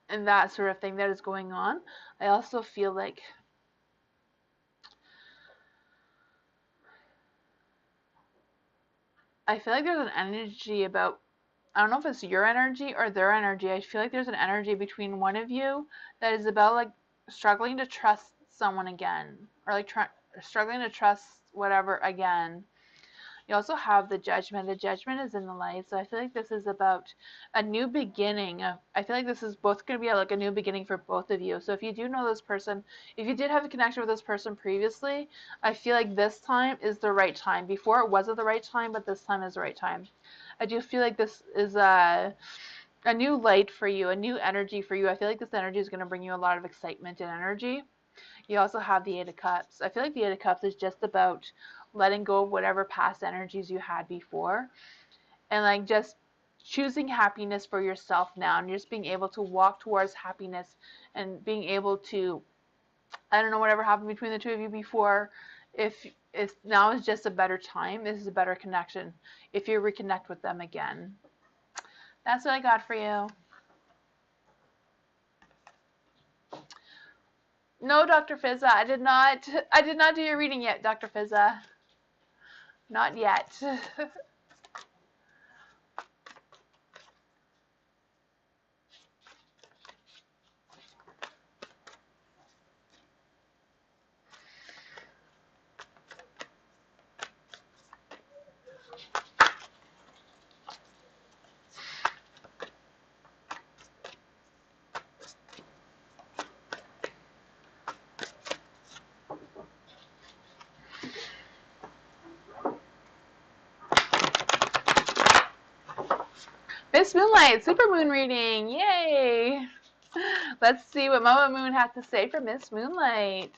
and that sort of thing that is going on. I also feel like there's an energy about I don't know if it's your energy or their energy. I feel like there's an energy between one of you that is about like struggling to trust someone again or like struggling to trust whatever again. You also have the Judgment. The Judgment is in the light, so I feel like this is about a new beginning. I feel like this is both going to be like a new beginning for both of you. So if you do know this person, if you did have a connection with this person previously, I feel like this time is the right time. Before it wasn't the right time, but this time is the right time. I do feel like this is a new light for you, a new energy for you. I feel like this energy is going to bring you a lot of excitement and energy. You also have the Eight of Cups. I feel like the Eight of Cups is just about letting go of whatever past energies you had before and like just choosing happiness for yourself now and just being able to walk towards happiness and being able to I don't know whatever happened between the two of you before. If now is just a better time, this is a better connection. If you reconnect with them again. That's what I got for you. No, Dr. Fizza, I did not do your reading yet, Dr. Fizza. Not yet. Miss Moonlight, Supermoon reading, yay! Let's see what Mama Moon has to say for Miss Moonlight.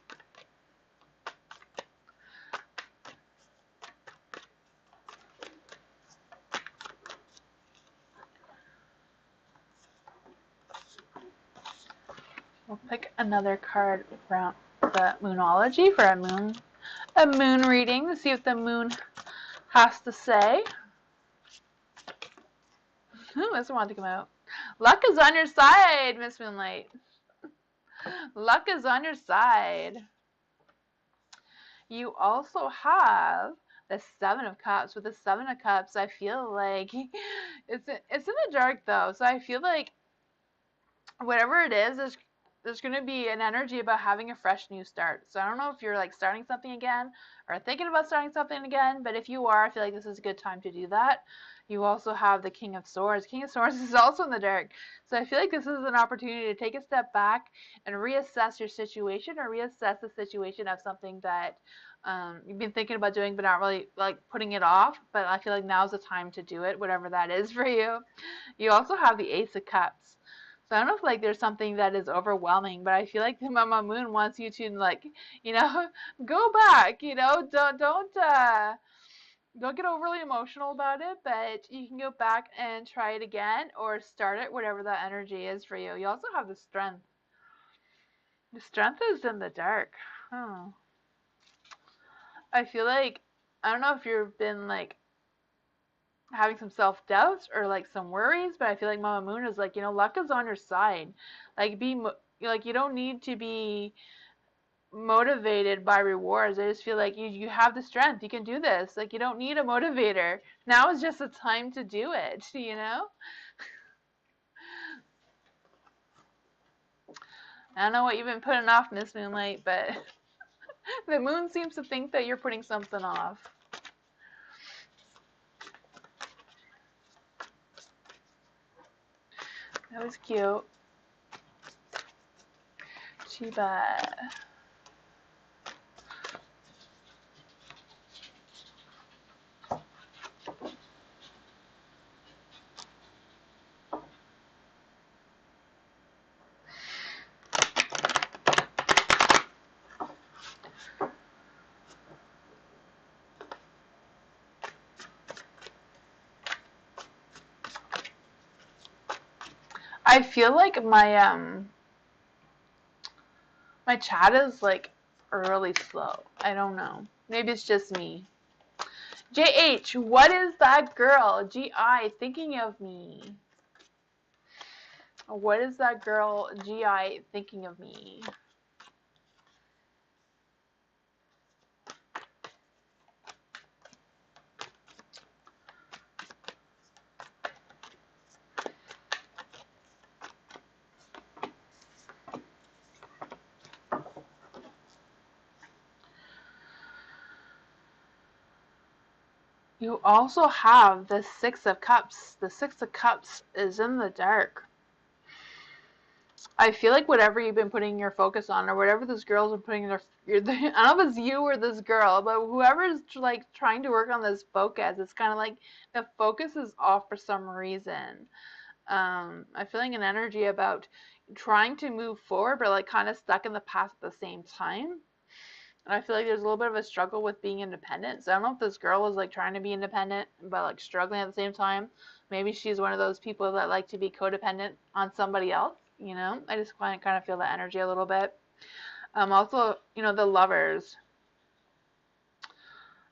We'll pick another card from the Moonology for a moon reading to see what the moon has to say. This one to come out. Luck is on your side, Miss Moonlight. Luck is on your side. You also have the Seven of Cups. With the Seven of Cups, I feel like it's in the dark though, so I feel like whatever it is, there's going to be an energy about having a fresh new start. So I don't know if you're like starting something again or thinking about starting something again, but if you are, I feel like this is a good time to do that. You also have the King of Swords. King of Swords is also in the dark. So I feel like this is an opportunity to take a step back and reassess your situation or reassess the situation of something that you've been thinking about doing but not really like putting it off. But I feel like now's the time to do it, whatever that is for you. You also have the Ace of Cups. So I don't know if like there's something that is overwhelming, but I feel like the Mama Moon wants you to like, go back, don't get overly emotional about it, but you can go back and try it again or start it, whatever that energy is for you. You also have the Strength. The Strength is in the dark. Oh. I feel like, I don't know if you've been like having some self-doubts or like some worries, but I feel like Mama Moon is like, luck is on your side. Like you don't need to be motivated by rewards. I just feel like you have the strength. You can do this. Like you don't need a motivator. Now is just the time to do it, I don't know what you've been putting off, Miss Moonlight, but the moon seems to think that you're putting something off. That was cute. Chiba. I feel like my chat is like really slow. I don't know. Maybe it's just me. JH, what is that girl? GI thinking of me. What is that girl GI thinking of me? You also have the Six of Cups. The Six of Cups is in the dark. I feel like whatever you've been putting your focus on, or whatever this girl's been putting I don't know if it's you or this girl, but whoever's like trying to work on this focus, it's kind of like the focus is off for some reason. I'm feeling an energy about trying to move forward, but like kind of stuck in the past at the same time. And I feel like there's a little bit of a struggle with being independent. So I don't know if this girl is like trying to be independent, but like struggling at the same time. Maybe she's one of those people that like to be codependent on somebody else. I just kind of feel the energy a little bit. Also, the lovers.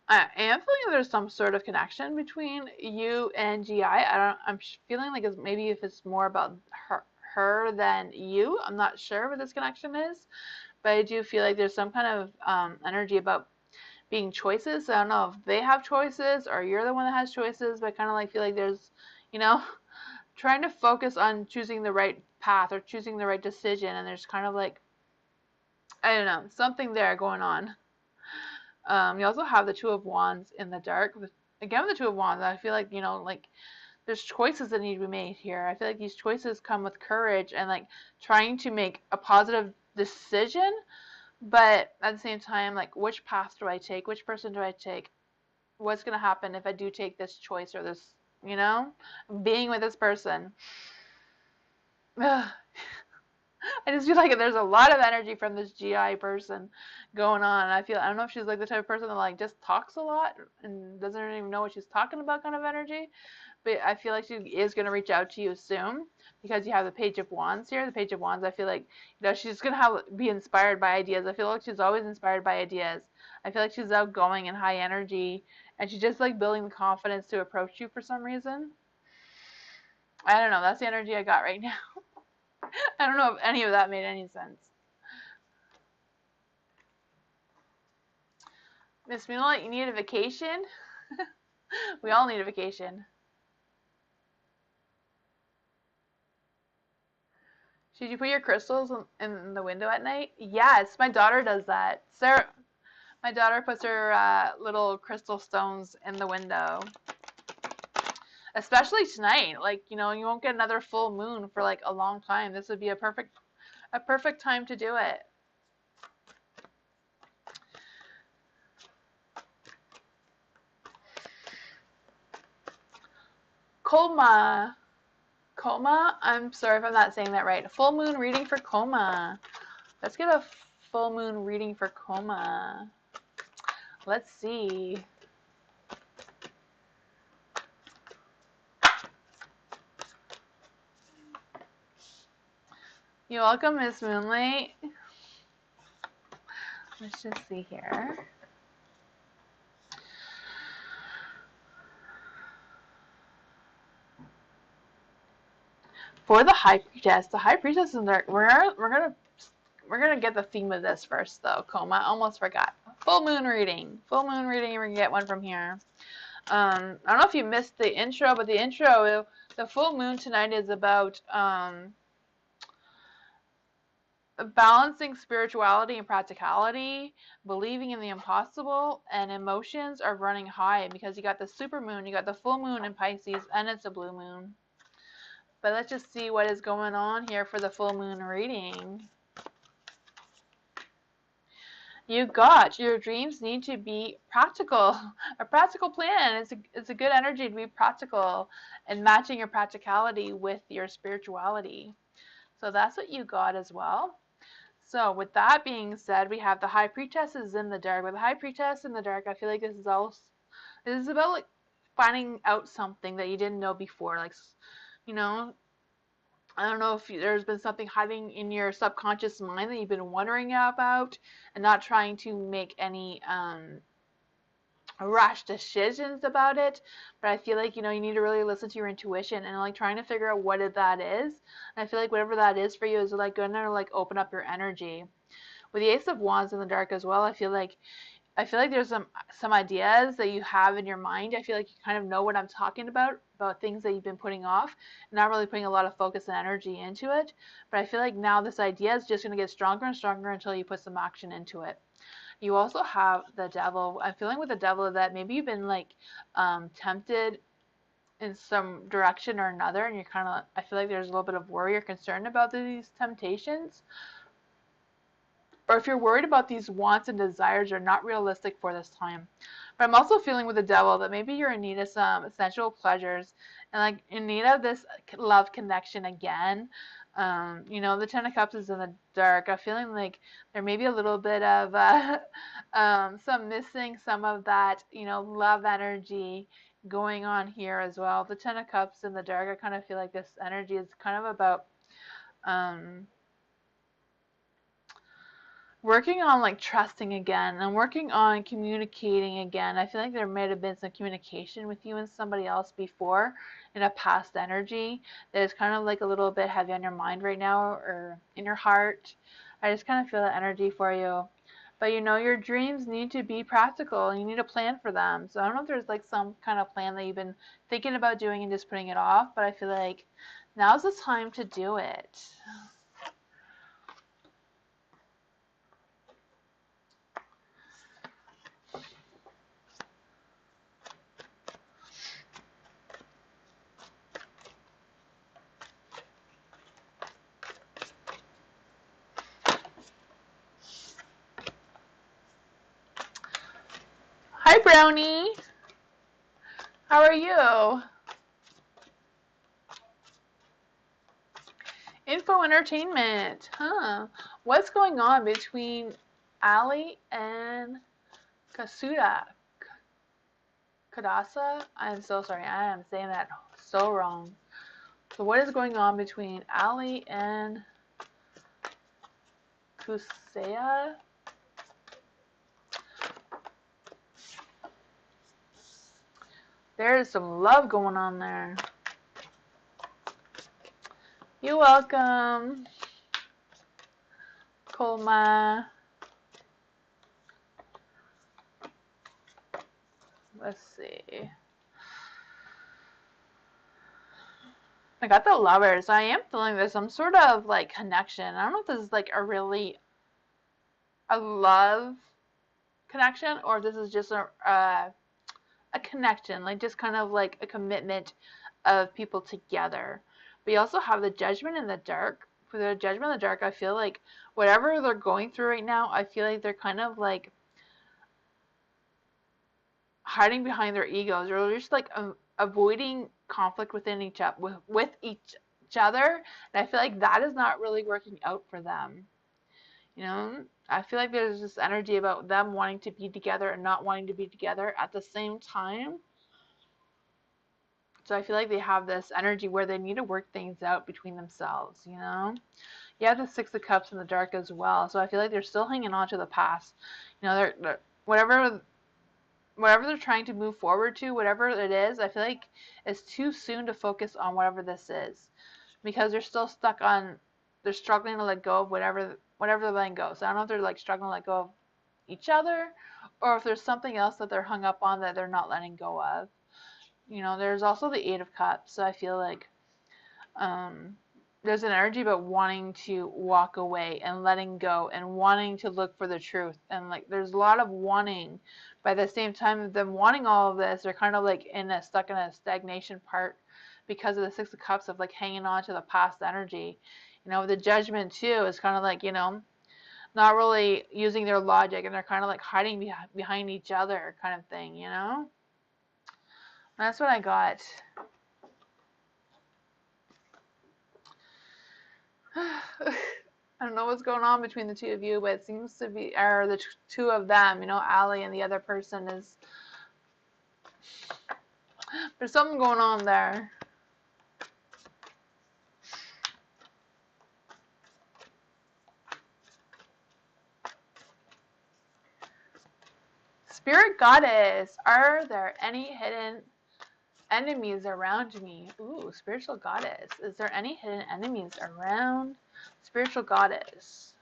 I am feeling there's some sort of connection between you and GI. I'm feeling like maybe if it's more about her than you. I'm not sure what this connection is, but I do feel like there's some kind of energy about being choices. I don't know if they have choices or you're the one that has choices, but I kind of like feel like there's, you know, trying to focus on choosing the right path or choosing the right decision, and there's kind of like, I don't know, something there going on. You also have the Two of Wands in the dark. Again, with the Two of Wands, I feel like, like there's choices that need to be made here. I feel like these choices come with courage and like trying to make a positive decision, but at the same time, like, which path do I take? Which person do I take? What's going to happen if I do take this choice or this, being with this person? I just feel like there's a lot of energy from this GI person going on. I don't know if she's like the type of person that like just talks a lot and doesn't even know what she's talking about kind of energy. But I feel like she is going to reach out to you soon because you have the Page of Wands here. The Page of Wands, I feel like, she's going to be inspired by ideas. I feel like she's always inspired by ideas. I feel like she's outgoing and high energy, and she's just like building the confidence to approach you for some reason. I don't know. That's the energy I got right now. I don't know if any of that made any sense. Miss Moonlight, you need a vacation? We all need a vacation. Should you put your crystals in the window at night? Yes, my daughter does that. Sarah, my daughter puts her little crystal stones in the window. Especially tonight. Like, you won't get another full moon for like a long time. This would be a perfect time to do it. Coma. Coma? I'm sorry if I'm not saying that right. Full moon reading for Coma. Let's get a full moon reading for Coma. Let's see. You're welcome, Miss Moonlight. Let's just see here. For the High Priestess, the High Priestess is there. We're gonna get the theme of this first though. Coma, I almost forgot. Full moon reading. Full moon reading. We're gonna get one from here. I don't know if you missed the intro, but the intro, the full moon tonight is about balancing spirituality and practicality, believing in the impossible, and emotions are running high because you got the supermoon, you got the full moon in Pisces, and it's a blue moon. But let's just see what is going on here for the full moon reading. You got your dreams need to be practical, a practical plan. It's a good energy to be practical and matching your practicality with your spirituality. So that's what you got as well. So with that being said, we have the High Priestess is in the dark. With the High Priestess in the dark, I feel like this is about like finding out something that you didn't know before. Like, I don't know if there's been something hiding in your subconscious mind that you've been wondering about and not trying to make any rash decisions about it, but I feel like you need to really listen to your intuition and like trying to figure out what that is. And I feel like whatever that is for you is like going to like open up your energy. With the Ace of Wands in the dark as well, I feel like there's some ideas that you have in your mind. I feel like you kind of know what I'm talking about things that you've been putting off, not really putting a lot of focus and energy into it. But I feel like now this idea is just going to get stronger and stronger until you put some action into it. You also have the devil. I'm feeling with the devil that maybe you've been like tempted in some direction or another, and you're kind of, I feel like there's a little bit of worry or concern about these temptations. Or if you're worried about these wants and desires are not realistic for this time. But I'm also feeling with the devil that maybe you're in need of some sensual pleasures and like in need of this love connection again. The Ten of Cups is in the dark. I'm feeling like there may be a little bit of some missing some of that, love energy going on here as well. The Ten of Cups in the dark, I kind of feel like this energy is kind of about working on like trusting again and working on communicating again. I feel like there might have been some communication with you and somebody else before in a past energy that is kind of like a little bit heavy on your mind right now or in your heart. I just kind of feel that energy for you. But you know, your dreams need to be practical and you need a plan for them. So I don't know if there's like some kind of plan that you've been thinking about doing and just putting it off, but I feel like now's the time to do it. Hi, Brownie. How are you? Info entertainment. Huh. What's going on between Ali and Kasuda? Kadasa? I'm so sorry. I am saying that so wrong. So what is going on between Ali and Kusea? There is some love going on there. You're welcome, Kolma. Let's see. I got the lovers. I am feeling there's some sort of like connection. I don't know if this is like a love connection or if this is just a connection, like just kind of like a commitment of people together. But you also have the judgment in the dark. For the judgment in the dark, I feel like whatever they're going through right now, I feel like they're kind of like hiding behind their egos or just like avoiding conflict within with each other. And I feel like that is not really working out for them. You know, I feel like there's this energy about them wanting to be together and not wanting to be together at the same time. So I feel like they have this energy where they need to work things out between themselves, you know? You have the Six of Cups in the dark as well. So I feel like they're still hanging on to the past. You know, they're whatever they're trying to move forward to, whatever it is, I feel like it's too soon to focus on whatever this is. Because they're still stuck on they're struggling to let go of whatever they're letting go. So I don't know if they're like struggling to let go of each other or if there's something else that they're hung up on that they're not letting go of. You know, there's also the Eight of Cups, so I feel like there's an energy about wanting to walk away and letting go and wanting to look for the truth. And like there's a lot of wanting. But at the same time of them wanting all of this, they're kind of like stuck in a stagnation part because of the Six of Cups of like hanging on to the past energy. You know, the Judgment too is kind of like, you know, not really using their logic and they're kind of like hiding behind each other kind of thing, you know? That's what I got. I don't know what's going on between the two of you, but it seems to be, or the two of them, you know, Allie and the other person is, there's something going on there. Spirit Goddess, are there any hidden enemies around me? Ooh, Spiritual Goddess. Is there any hidden enemies around Spiritual Goddess?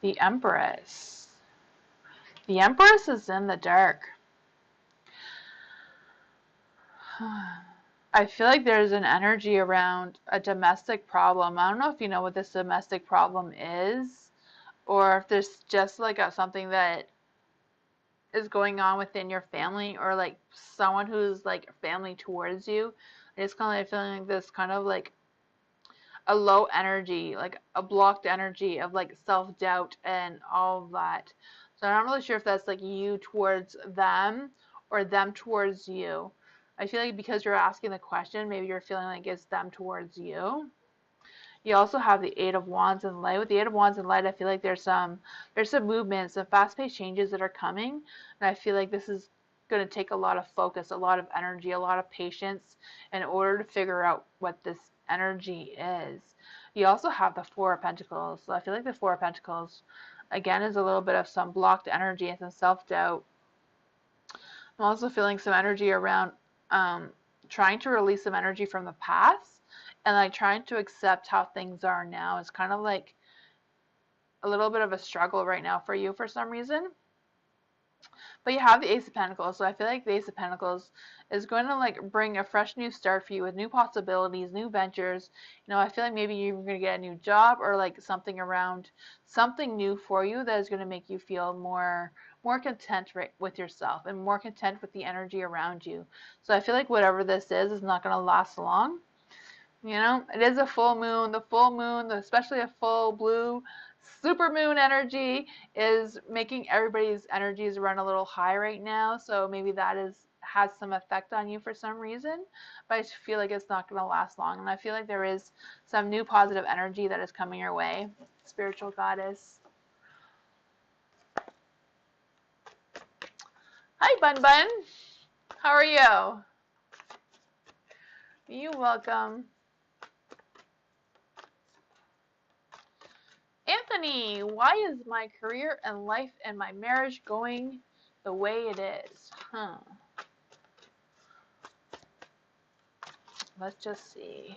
The Empress. The Empress is in the dark. I feel like there's an energy around a domestic problem. I don't know if you know what this domestic problem is, or if there's just like something that is going on within your family, or like someone who's like family towards you. It's kind of like feeling like this kind of like a low energy, like a blocked energy of like self-doubt and all of that. So I'm not really sure if that's like you towards them or them towards you. I feel like because you're asking the question, maybe you're feeling like it's them towards you. You also have the Eight of Wands in Light. With the Eight of Wands in Light, I feel like there's some movement, some fast-paced changes that are coming, and I feel like this is going to take a lot of focus, a lot of energy, a lot of patience in order to figure out what this energy is. You also have the Four of Pentacles. So I feel like the Four of Pentacles, again, is a little bit of some blocked energy and some self-doubt. I'm also feeling some energy around trying to release some energy from the past and like trying to accept how things are now. It's kind of like a little bit of a struggle right now for you for some reason. But you have the Ace of Pentacles, so I feel like the Ace of Pentacles is going to like bring a fresh new start for you with new possibilities, new ventures. You know, I feel like maybe you're going to get a new job or like something around something new for you that is going to make you feel more content with yourself and more content with the energy around you. So I feel like whatever this is not going to last long. You know, it is a full moon. The full moon, especially a full blue supermoon energy, is making everybody's energies run a little high right now. So maybe that has some effect on you for some reason. But I feel like it's not going to last long. And I feel like there is some new positive energy that is coming your way, spiritual goddess. Hi, Bun Bun. How are you? You're welcome. Anthony, why is my career and life and my marriage going the way it is? Let's just see.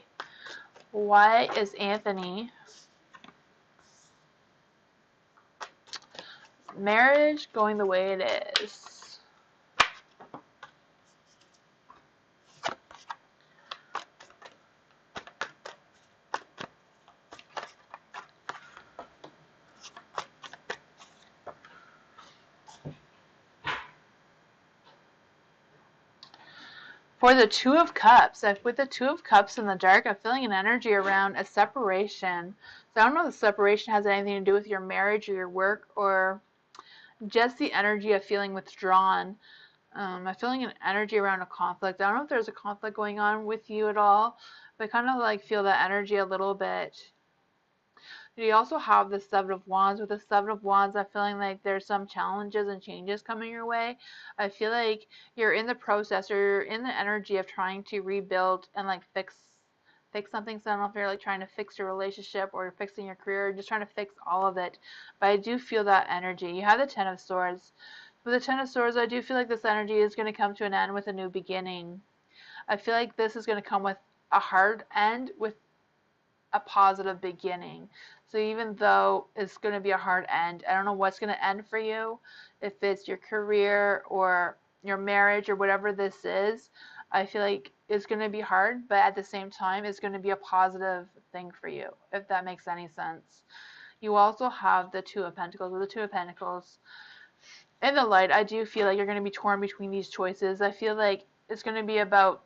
Why is Anthony marriage going the way it is? For the Two of Cups, with the Two of Cups in the dark, I'm feeling an energy around a separation. So I don't know if the separation has anything to do with your marriage or your work or just the energy of feeling withdrawn. I'm feeling an energy around a conflict. I don't know if there's a conflict going on with you at all, but I kind of like feel that energy a little bit. You also have the Seven of Wands. With the Seven of Wands, I'm feeling like there's some challenges and changes coming your way. I feel like you're in the process or you're in the energy of trying to rebuild and like fix something. So I don't know if you're like trying to fix your relationship or you're fixing your career or just trying to fix all of it. But I do feel that energy. You have the Ten of Swords. With the Ten of Swords, I do feel like this energy is going to come to an end with a new beginning. I feel like this is going to come with a hard end with a positive beginning. So even though it's going to be a hard end, I don't know what's going to end for you, if it's your career or your marriage or whatever this is. I feel like it's going to be hard, but at the same time, it's going to be a positive thing for you, if that makes any sense. You also have the Two of Pentacles. With the Two of Pentacles in the light, I do feel like you're going to be torn between these choices. I feel like it's going to be about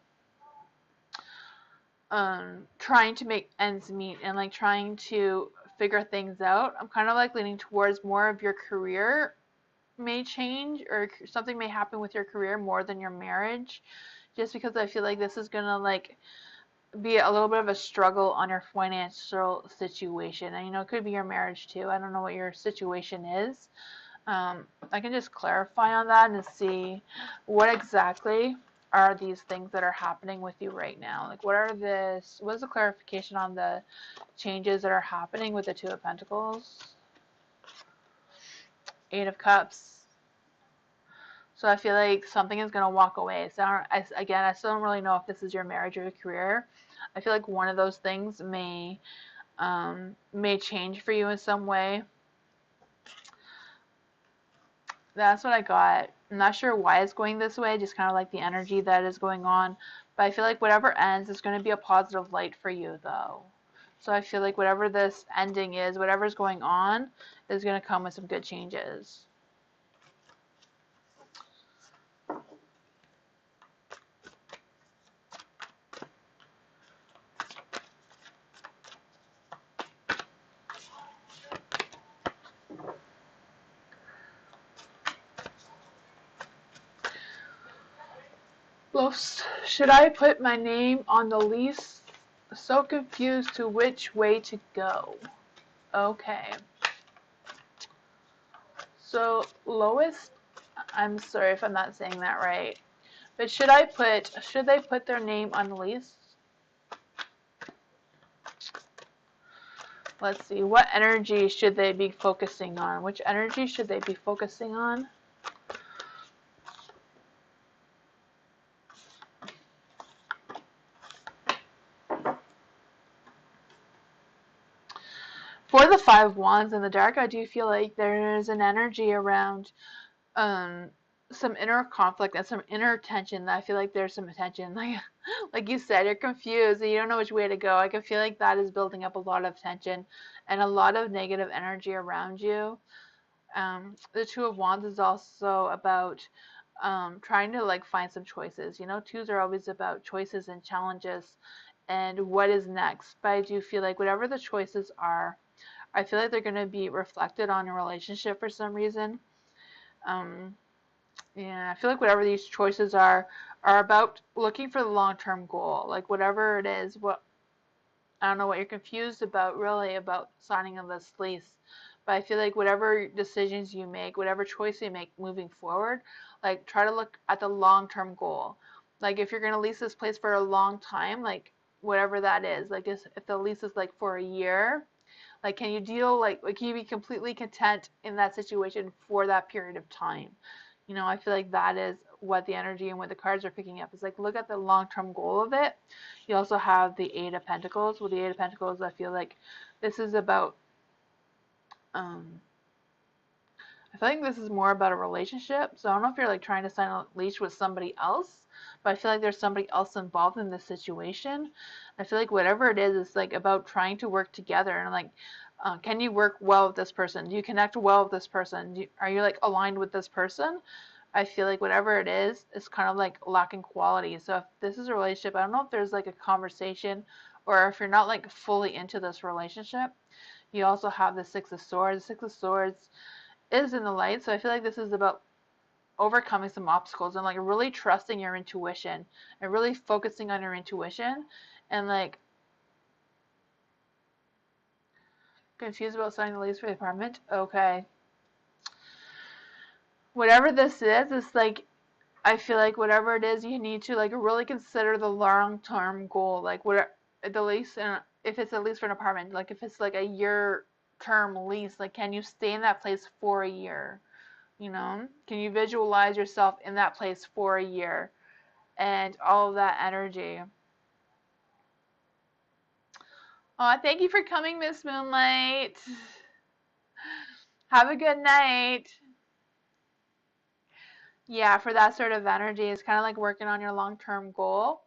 trying to make ends meet and like trying to figure things out. I'm kind of like leaning towards more of your career may change or something may happen with your career more than your marriage, just because I feel like this is gonna like be a little bit of a struggle on your financial situation. And you know, it could be your marriage too. I don't know what your situation is. I can just clarify on that and see what exactly are these things that are happening with you right now. Like what's the clarification on the changes that are happening with the Two of Pentacles? Eight of Cups. So I feel like something is going to walk away. So I still don't really know if this is your marriage or your career. I feel like one of those things may change for you in some way. That's what I got. I'm not sure why it's going this way, just kind of like the energy that is going on. But I feel like whatever ends is going to be a positive light for you, though. So I feel like whatever this ending is, whatever's going on, is going to come with some good changes. Should I put my name on the lease? So confused to which way to go. Okay. So Lois I'm sorry if I'm not saying that right. But should they put their name on the lease? Let's see, what energy should they be focusing on? Which energy should they be focusing on? For the Five of Wands in the dark, I do feel like there's an energy around some inner conflict and some inner tension that I feel like there's some tension. Like you said, you're confused and you don't know which way to go. I can feel like that is building up a lot of tension and a lot of negative energy around you. The Two of Wands is also about trying to like find some choices. You know, twos are always about choices and challenges and what is next. But I do feel like whatever the choices are, I feel like they're going to be reflected on your relationship for some reason. Yeah, I feel like whatever these choices are about looking for the long-term goal. Like whatever it is, what I don't know what you're confused about really about signing on this lease. But I feel like whatever decisions you make, whatever choice you make moving forward, like try to look at the long-term goal. Like if you're going to lease this place for a long time, like whatever that is, like if the lease is like for a year, like can you deal like can you be completely content in that situation for that period of time? You know, I feel like that is what the energy and what the cards are picking up. Is like look at the long-term goal of it. You also have the Eight of Pentacles. With the Eight of Pentacles, I feel like this is about I feel like this is more about a relationship. So I don't know if you're like trying to sign a leash with somebody else, but I feel like there's somebody else involved in this situation. I feel like whatever it is, it's like about trying to work together and like, can you work well with this person? Do you connect well with this person? Are you like aligned with this person? I feel like whatever it is, it's kind of like lacking quality. So if this is a relationship, I don't know if there's like a conversation or if you're not like fully into this relationship. You also have the Six of Swords. The Six of Swords is in the light, so I feel like this is about overcoming some obstacles and like really trusting your intuition and really focusing on your intuition and like confused about signing the lease for the apartment. Okay. Whatever this is, it's like I feel like whatever it is, you need to like really consider the long-term goal. Like what the lease, and if it's a lease for an apartment, like if it's like a year-term lease, like can you stay in that place for a year? You know, can you visualize yourself in that place for a year and all of that energy? Oh, thank you for coming, Miss Moonlight. Have a good night. Yeah, for that sort of energy, it's kind of like working on your long-term goal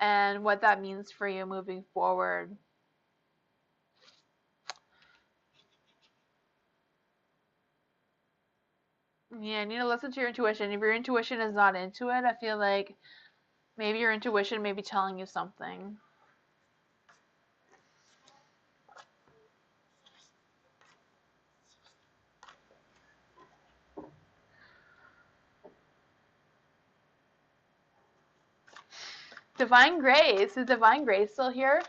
and what that means for you moving forward. Yeah, you need to listen to your intuition. If your intuition is not into it, I feel like maybe your intuition may be telling you something. Divine Grace. Is Divine Grace still here?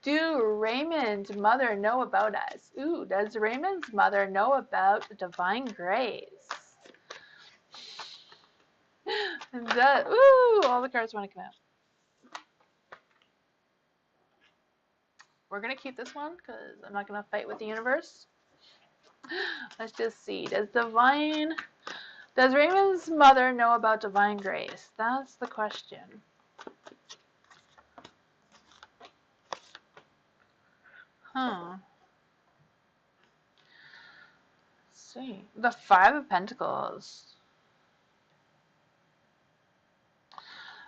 Do Raymond's mother know about us? Ooh, does Raymond's mother know about Divine Grace? Ooh, all the cards want to come out. We're going to keep this one because I'm not going to fight with the universe. Let's just see. Does Raymond's mother know about Divine Grace? That's the question. Huh. Let's see. The Five of Pentacles.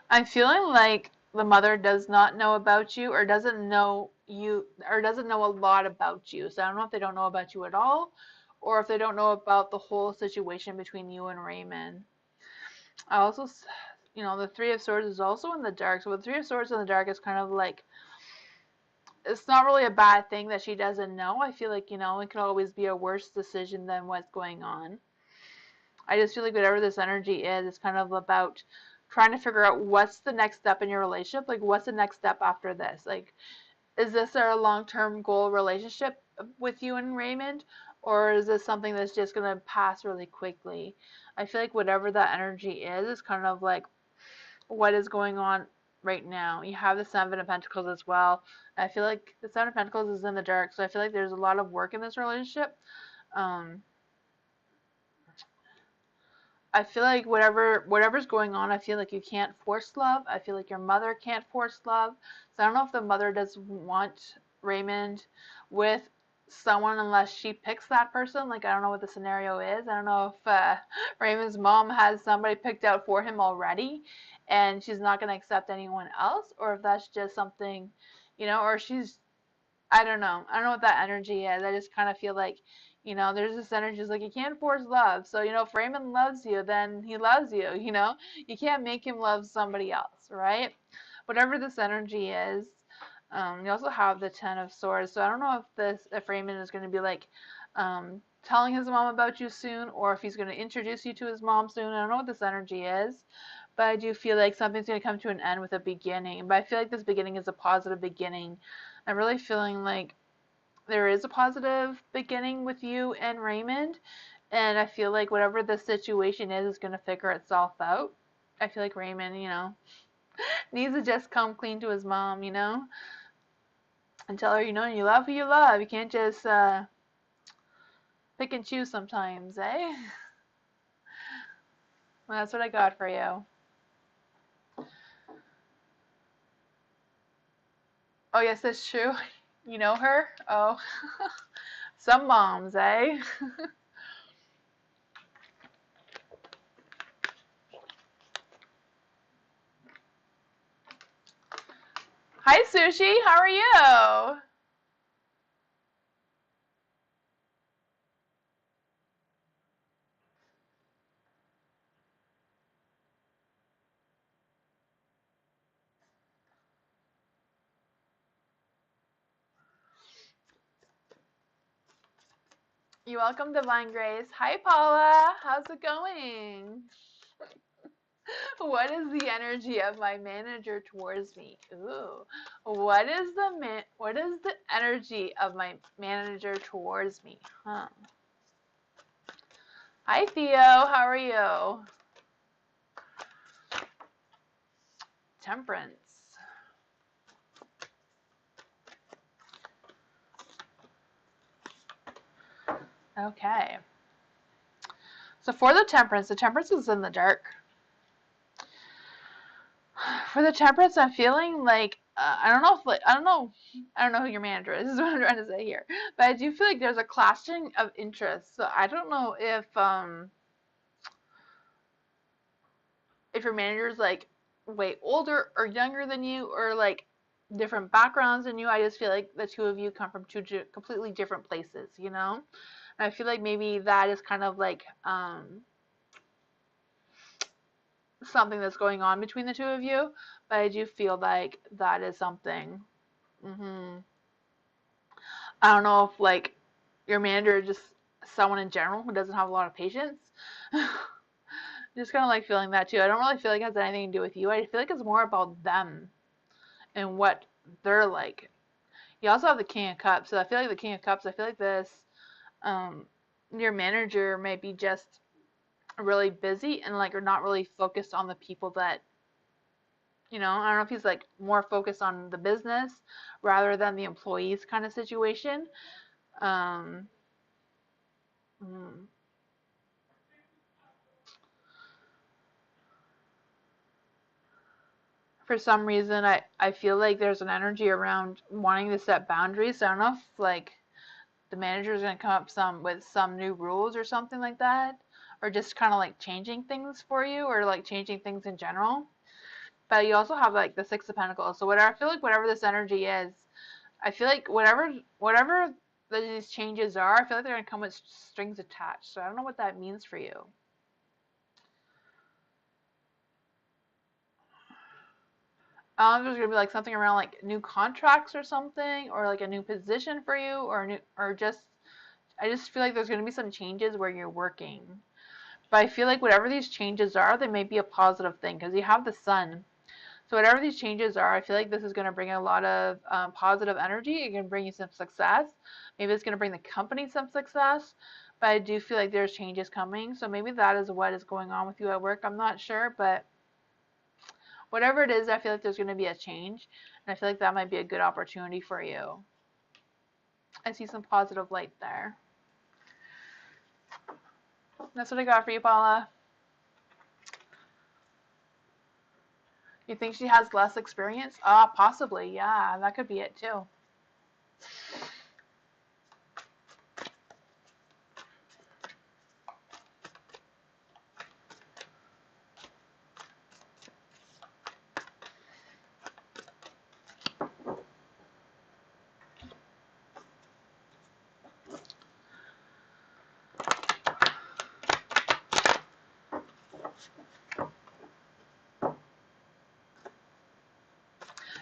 I'm feeling like the mother does not know about you or doesn't know you or doesn't know a lot about you. So I don't know if they don't know about you at all or if they don't know about the whole situation between you and Raymond. I also, the Three of Swords is also in the dark. So the Three of Swords in the dark is kind of like, it's not really a bad thing that she doesn't know. I feel like, it could always be a worse decision than what's going on. I just feel like whatever this energy is, it's kind of about trying to figure out what's the next step in your relationship. Like, what's the next step after this? Like, is this a long-term goal relationship with you and Raymond? Or is this something that's just going to pass really quickly? I feel like whatever that energy is kind of like what is going on right now. You have the Seven of Pentacles as well. I feel like the Seven of Pentacles is in the dark, so I feel like there's a lot of work in this relationship. Um, I feel like whatever's going on, I feel like you can't force love. I feel like your mother can't force love. So I don't know if the mother does want Raymond with someone unless she picks that person. Like, I don't know what the scenario is. I don't know if Raymond's mom has somebody picked out for him already and she's not going to accept anyone else, or if that's just something, or she's, I don't know. I don't know what that energy is. I just kind of feel like, there's this energy. It's like you can't force love. So, if Raymond loves you, then he loves you. You can't make him love somebody else, right? Whatever this energy is. You also have the Ten of Swords. So I don't know if Raymond is going to be like telling his mom about you soon, or if he's going to introduce you to his mom soon. I don't know what this energy is, but I do feel like something's going to come to an end with a beginning. But I feel like this beginning is a positive beginning. I'm really feeling like there is a positive beginning with you and Raymond, and I feel like whatever the situation is going to figure itself out. I feel like Raymond, needs to just come clean to his mom, and tell her, you love who you love. You can't just pick and choose sometimes, eh? Well, that's what I got for you. Oh, yes, that's true. You know her? Oh, some moms, eh? Hi, Sushi. How are you? You're welcome, Divine Grace. Hi, Paula. How's it going? What is the energy of my manager towards me? Ooh. What is the energy of my manager towards me? Huh. Hi, Theo. How are you? Temperance. Okay. So for the temperance is in the dark. For the temperance, I'm feeling like I don't know if I don't know who your manager is. Is what I'm trying to say here, but I do feel like there's a clashing of interests. So I don't know if your manager is like way older or younger than you, or like different backgrounds than you. I just feel like the two of you come from two completely different places, And I feel like maybe that is kind of like something that's going on between the two of you, but I do feel like that is something. hmm I don't know if like your manager is just someone in general who doesn't have a lot of patience. Just kind of like feeling that too. I don't really feel like it has anything to do with you. I feel like it's more about them and what they're like. You also have the King of Cups, so I feel like the King of Cups. I feel like um, your manager might be just really busy and like are not really focused on the people that I don't know if he's like more focused on the business rather than the employees kind of situation. Um, mm, for some reason, I feel like there's an energy around wanting to set boundaries. So I don't know if like the manager is going to come up with some new rules or something like that, or just kind of like changing things for you, or like changing things in general. But you also have like the Six of Pentacles. So whatever I feel like whatever this energy is, I feel like whatever these changes are, I feel like they're gonna come with strings attached. So I don't know what that means for you. There's gonna be like something around like new contracts or something, or like a new position for you, or just I just feel like there's gonna be some changes where you're working. But I feel like whatever these changes are, they may be a positive thing because you have the sun. So whatever these changes are, I feel like this is going to bring a lot of positive energy. It can bring you some success. Maybe it's going to bring the company some success. But I do feel like there's changes coming. So maybe that is what is going on with you at work. I'm not sure, but whatever it is, I feel like there's going to be a change. And I feel like that might be a good opportunity for you. I see some positive light there. That's what I got for you, Paula. You think she has less experience? Possibly, yeah. That could be it too.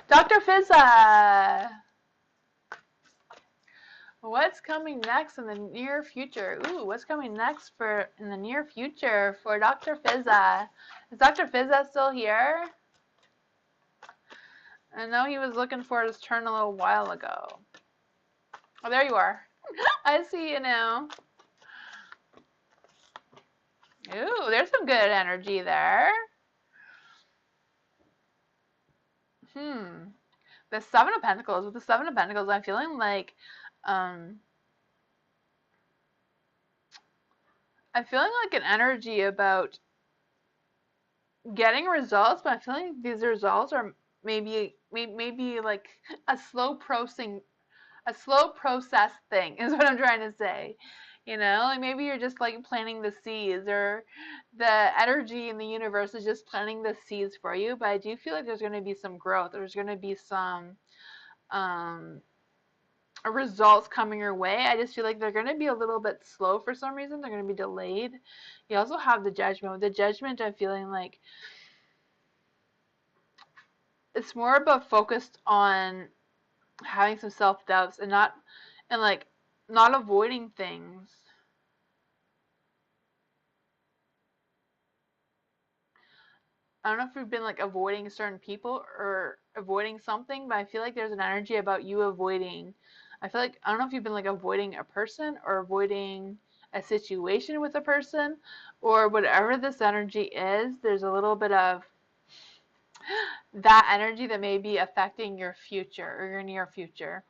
Dr. Fizza! What's coming next in the near future? Ooh, what's coming next in the near future for Dr. Fizza? Is Dr. Fizza still here? I know he was looking for his turn a little while ago. Oh, there you are. I see you now. Ooh, there's some good energy there. The Seven of Pentacles. With the Seven of Pentacles, I'm feeling like I'm feeling like an energy about getting results, but I'm feeling these results are maybe like a slow process thing is what I'm trying to say. You know, like maybe you're just like planting the seeds, or the energy in the universe is just planting the seeds for you. But I do feel like there's going to be some growth. There's going to be some results coming your way. I just feel like they're going to be a little bit slow for some reason. They're going to be delayed. You also have the Judgment. With the Judgment, I'm feeling like it's more about focused on having some self-doubts and not avoiding things. I don't know if you've been like avoiding certain people or avoiding something, but I feel like there's an energy about you avoiding. I feel like I don't know if you've been like avoiding a person or avoiding a situation with a person, or whatever this energy is. There's a little bit of that energy that may be affecting your future or your near future.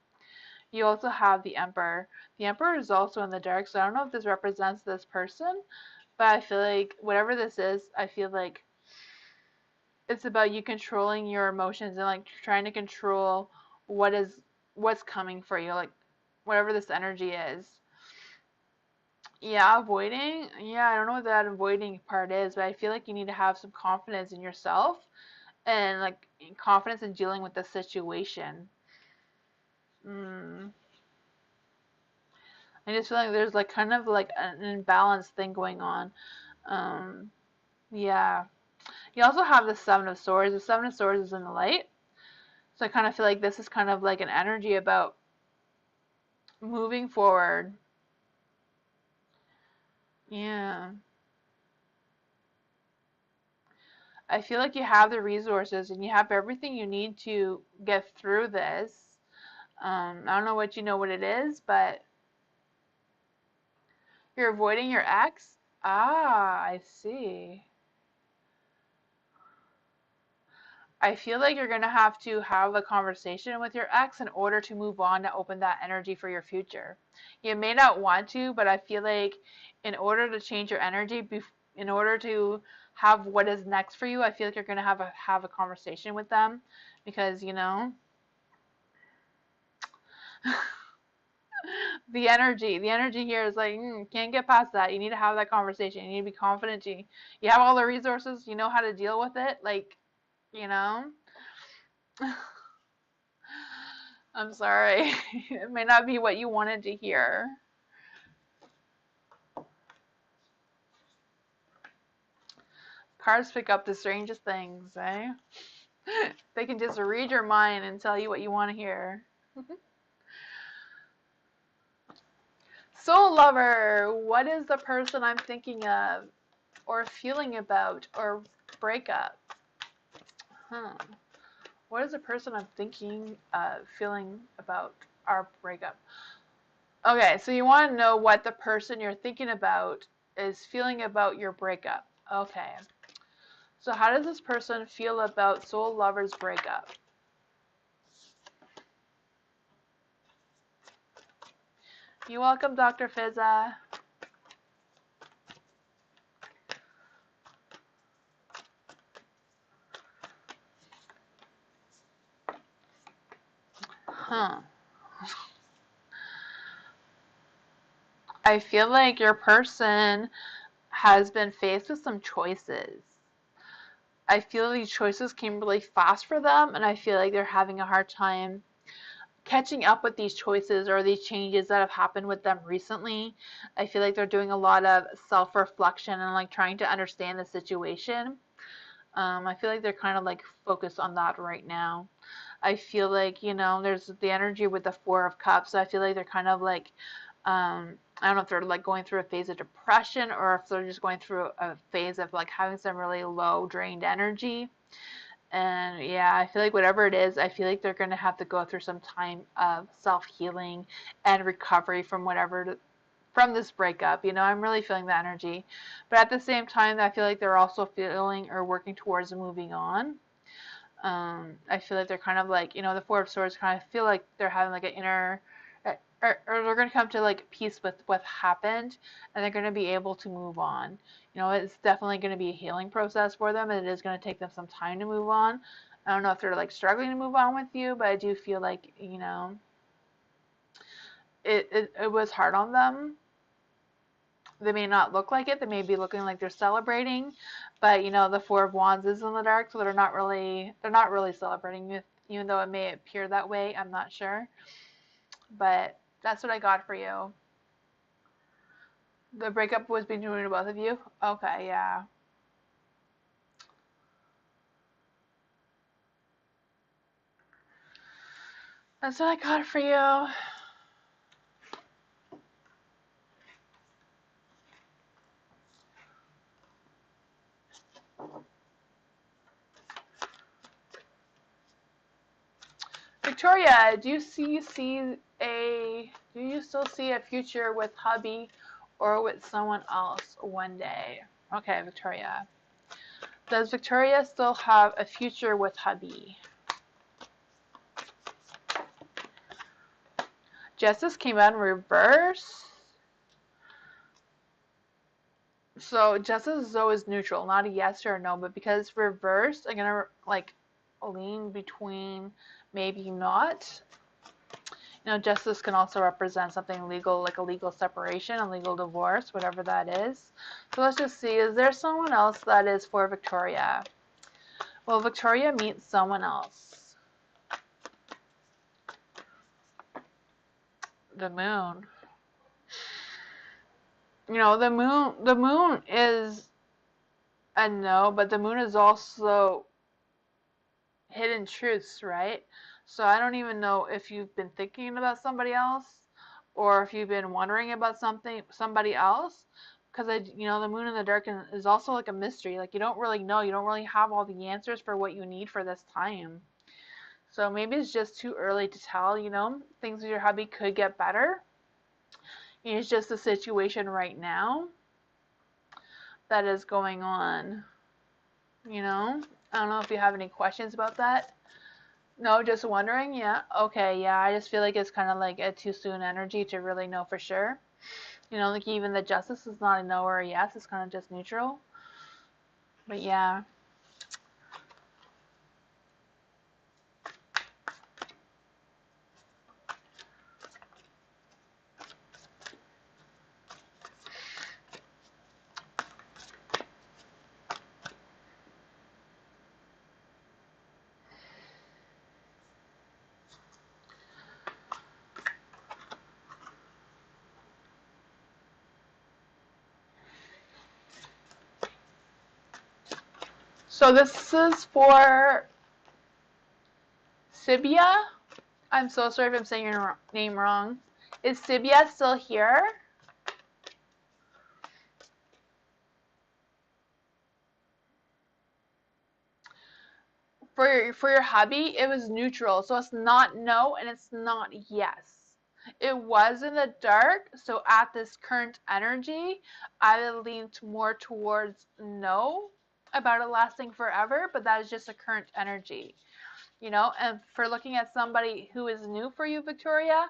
You also have the Emperor. The Emperor is also in the dark, so I don't know if this represents this person, but I feel like whatever this is, I feel like it's about you controlling your emotions and like trying to control what's coming for you, like whatever this energy is. Yeah, avoiding. Yeah, I don't know what that avoiding part is, but I feel like you need to have some confidence in yourself and like confidence in dealing with the situation. I just feel like there's like kind of like an imbalance thing going on. Yeah. You also have the Seven of Swords. The Seven of Swords is in the light. So I kind of feel like this is kind of like an energy about moving forward. Yeah. I feel like you have the resources and you have everything you need to get through this. I don't know what it is, but you're avoiding your ex. I see. I feel like you're going to have a conversation with your ex in order to move on to open that energy for your future. You may not want to, but I feel like in order to change your energy, in order to have what is next for you, I feel like you're going to have a conversation with them because, the energy here is like, can't get past that. You need to have that conversation. You need to be confident. You have all the resources. You know how to deal with it. Like, you know. I'm sorry. It may not be what you wanted to hear. Cards pick up the strangest things, eh? They can just read your mind and tell you what you want to hear. Soul lover, what is the person I'm thinking of or feeling about or breakup? What is the person I'm thinking, feeling about our breakup? Okay, so you want to know what the person you're thinking about is feeling about your breakup. Okay. So how does this person feel about soul lovers breakup? You're welcome, Dr. Fizza. Huh. I feel like your person has been faced with some choices. I feel these choices came really fast for them, and I feel like they're having a hard time catching up with these choices or these changes that have happened with them recently. I feel like they're doing a lot of self-reflection and like trying to understand the situation. I feel like they're kind of like focused on that right now. I feel like, you know, there's the energy with the Four of Cups. So I feel like they're kind of like, I don't know if they're like going through a phase of depression or if they're just going through a phase of like having some really low drained energy. And yeah, I feel like whatever it is, I feel like they're going to have to go through some time of self-healing and recovery from whatever, from this breakup. You know, I'm really feeling the energy. But at the same time, I feel like they're also feeling or working towards moving on. I feel like they're kind of like, you know, the Four of Swords kind of feel like they're having like an inner, or they're going to come to like peace with what happened, and they're going to be able to move on. You know, it's definitely going to be a healing process for them, and it is going to take them some time to move on. I don't know if they're like struggling to move on with you, but I do feel like, you know, it was hard on them. They may not look like it. They may be looking like they're celebrating, but you know, the Four of Wands is in the dark, so they're not really celebrating with, even though it may appear that way. I'm not sure, but that's what I got for you. The breakup was between both of you. Okay, yeah. That's what I got for you. Victoria, do you still see a future with hubby or with someone else one day? Okay, Victoria. Does Victoria still have a future with hubby? Justice came out in reverse. So justice is always neutral, not a yes or a no, but because it's reversed, I'm gonna like lean between maybe not. You know, justice can also represent something legal, like a legal separation, a legal divorce, whatever that is. So let's just see, is there someone else that is for Victoria? Will Victoria meet someone else? The moon. You know, the moon is a no, but the moon is also hidden truths, right? So I don't even know if you've been thinking about somebody else or if you've been wondering about somebody else, because you know, the moon in the dark is also like a mystery. Like you don't really know, you don't really have all the answers for what you need for this time. So maybe it's just too early to tell. You know, things with your hubby could get better. It's just the situation right now that is going on. You know, I don't know if you have any questions about that. No, just wondering. Yeah. Okay. Yeah. I just feel like it's kind of like a too soon energy to really know for sure. You know, like even the justice is not a no or a yes. It's kind of just neutral. But yeah. So this is for Sibia. I'm so sorry if I'm saying your name wrong. Is Sibia still here? for your hubby, it was neutral. So it's not no and it's not yes. It was in the dark, so at this current energy, I leaned more towards no about it lasting forever, but that is just a current energy, you know? And for looking at somebody who is new for you, Victoria,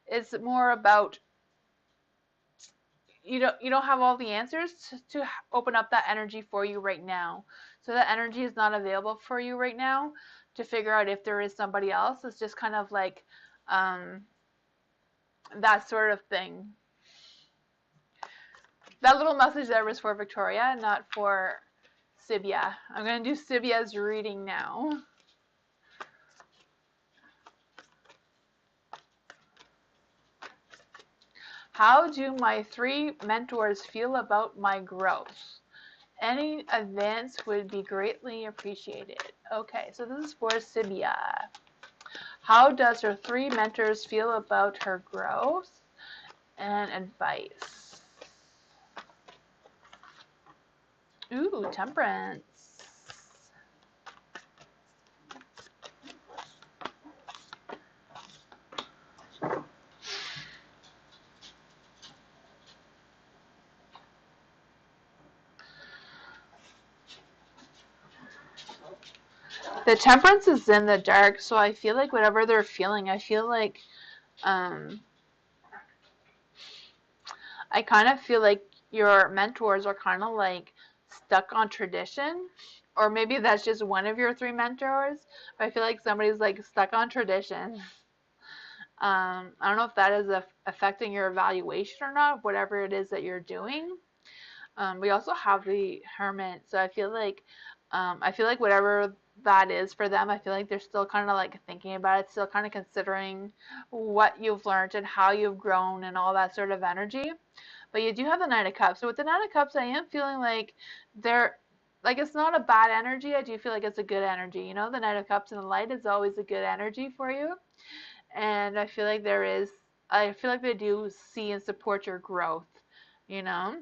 it's more about you don't have all the answers to open up that energy for you right now. So that energy is not available for you right now to figure out if there is somebody else. It's just kind of like that sort of thing. That little message there was for Victoria, not for Sibia. I'm going to do Sibia's reading now. How do my 3 mentors feel about my growth? Any advance would be greatly appreciated. Okay, so this is for Sibia. How does her 3 mentors feel about her growth and advice? Ooh, Temperance. The Temperance is in the dark, so I feel like whatever they're feeling, I feel like I kind of feel like your mentors are kind of like stuck on tradition, or maybe that's just one of your 3 mentors, but I feel like somebody's like stuck on tradition. I don't know if that is affecting your evaluation or not, whatever it is that you're doing. We also have the Hermit, so I feel like whatever that is for them, I feel like they're still kind of like thinking about it, still kind of considering what you've learned and how you've grown and all that sort of energy. But you do have the Knight of Cups. So with the Knight of Cups, I am feeling like it's not a bad energy. I do feel like it's a good energy. You know, the Knight of Cups in the light is always a good energy for you. And I feel like they do see and support your growth, you know.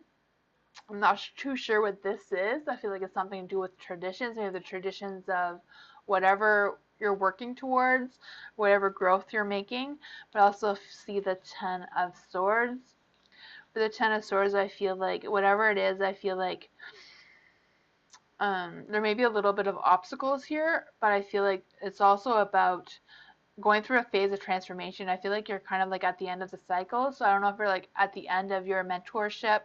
I'm not too sure what this is. I feel like it's something to do with traditions, maybe the traditions of whatever you're working towards, whatever growth you're making. But I also see the Ten of Swords. For the Ten of Swords, I feel like whatever it is, I feel like there may be a little bit of obstacles here, but I feel like it's also about going through a phase of transformation. I feel like you're kind of like at the end of the cycle. So I don't know if you're like at the end of your mentorship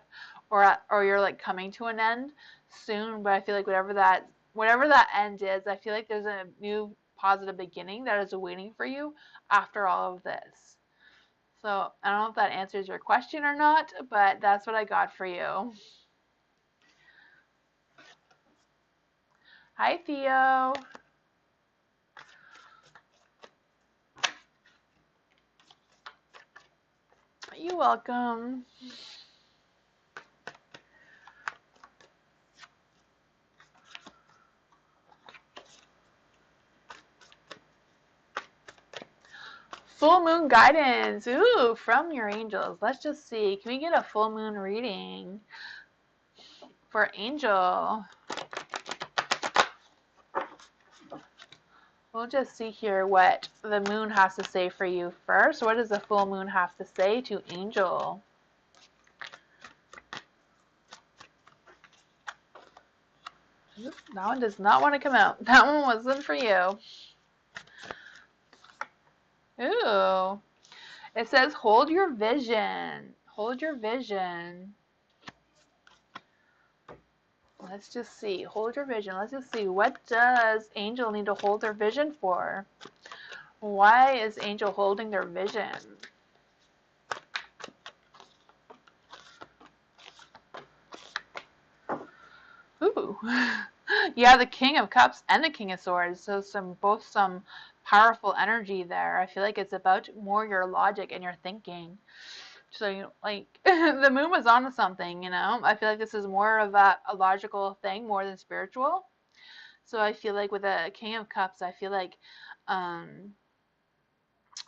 or you're like coming to an end soon, but I feel like whatever that end is, I feel like there's a new positive beginning that is awaiting for you after all of this. So I don't know if that answers your question or not, but that's what I got for you. Hi, Theo. You're welcome. Full moon guidance. Ooh, from your angels. Let's just see. Can we get a full moon reading for Angel? We'll just see here what the moon has to say for you first. What does the full moon have to say to Angel? That one does not want to come out. That one wasn't for you. Ooh. It says, hold your vision. Hold your vision. Let's just see. Hold your vision. Let's just see. What does Angel need to hold their vision for? Why is Angel holding their vision? Ooh. Yeah, the King of Cups and the King of Swords. So both some powerful energy there. I feel like it's about more your logic and your thinking. So the moon was onto something, you know. I feel like this is more of a logical thing more than spiritual. So I feel like with the King of Cups, I feel like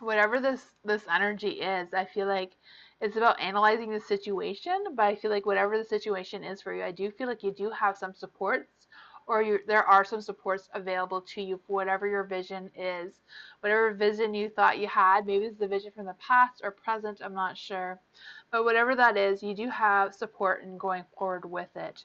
whatever this energy is, I feel like it's about analyzing the situation, but I feel like whatever the situation is for you, I do feel like you do have some supports or there are some supports available to you for whatever your vision is. Whatever vision you thought you had, maybe it's the vision from the past or present, I'm not sure. But whatever that is, you do have support in going forward with it.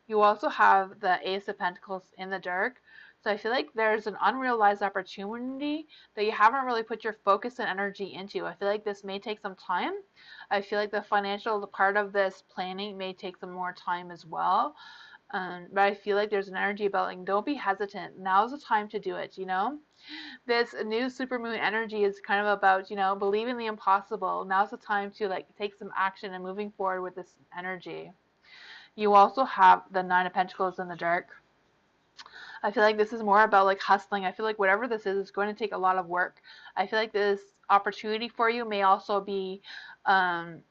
You also have the Ace of Pentacles in the dark. So I feel like there's an unrealized opportunity that you haven't really put your focus and energy into. I feel like this may take some time. I feel like the financial part of this planning may take some more time as well. But I feel like there's an energy about like, don't be hesitant. Now's the time to do it, you know? This new supermoon energy is kind of about, you know, believing the impossible. Now's the time to like take some action and moving forward with this energy. You also have the Nine of Pentacles in the dark. I feel like this is more about like hustling. I feel like whatever this is going to take a lot of work. I feel like this opportunity for you may also be reevaluating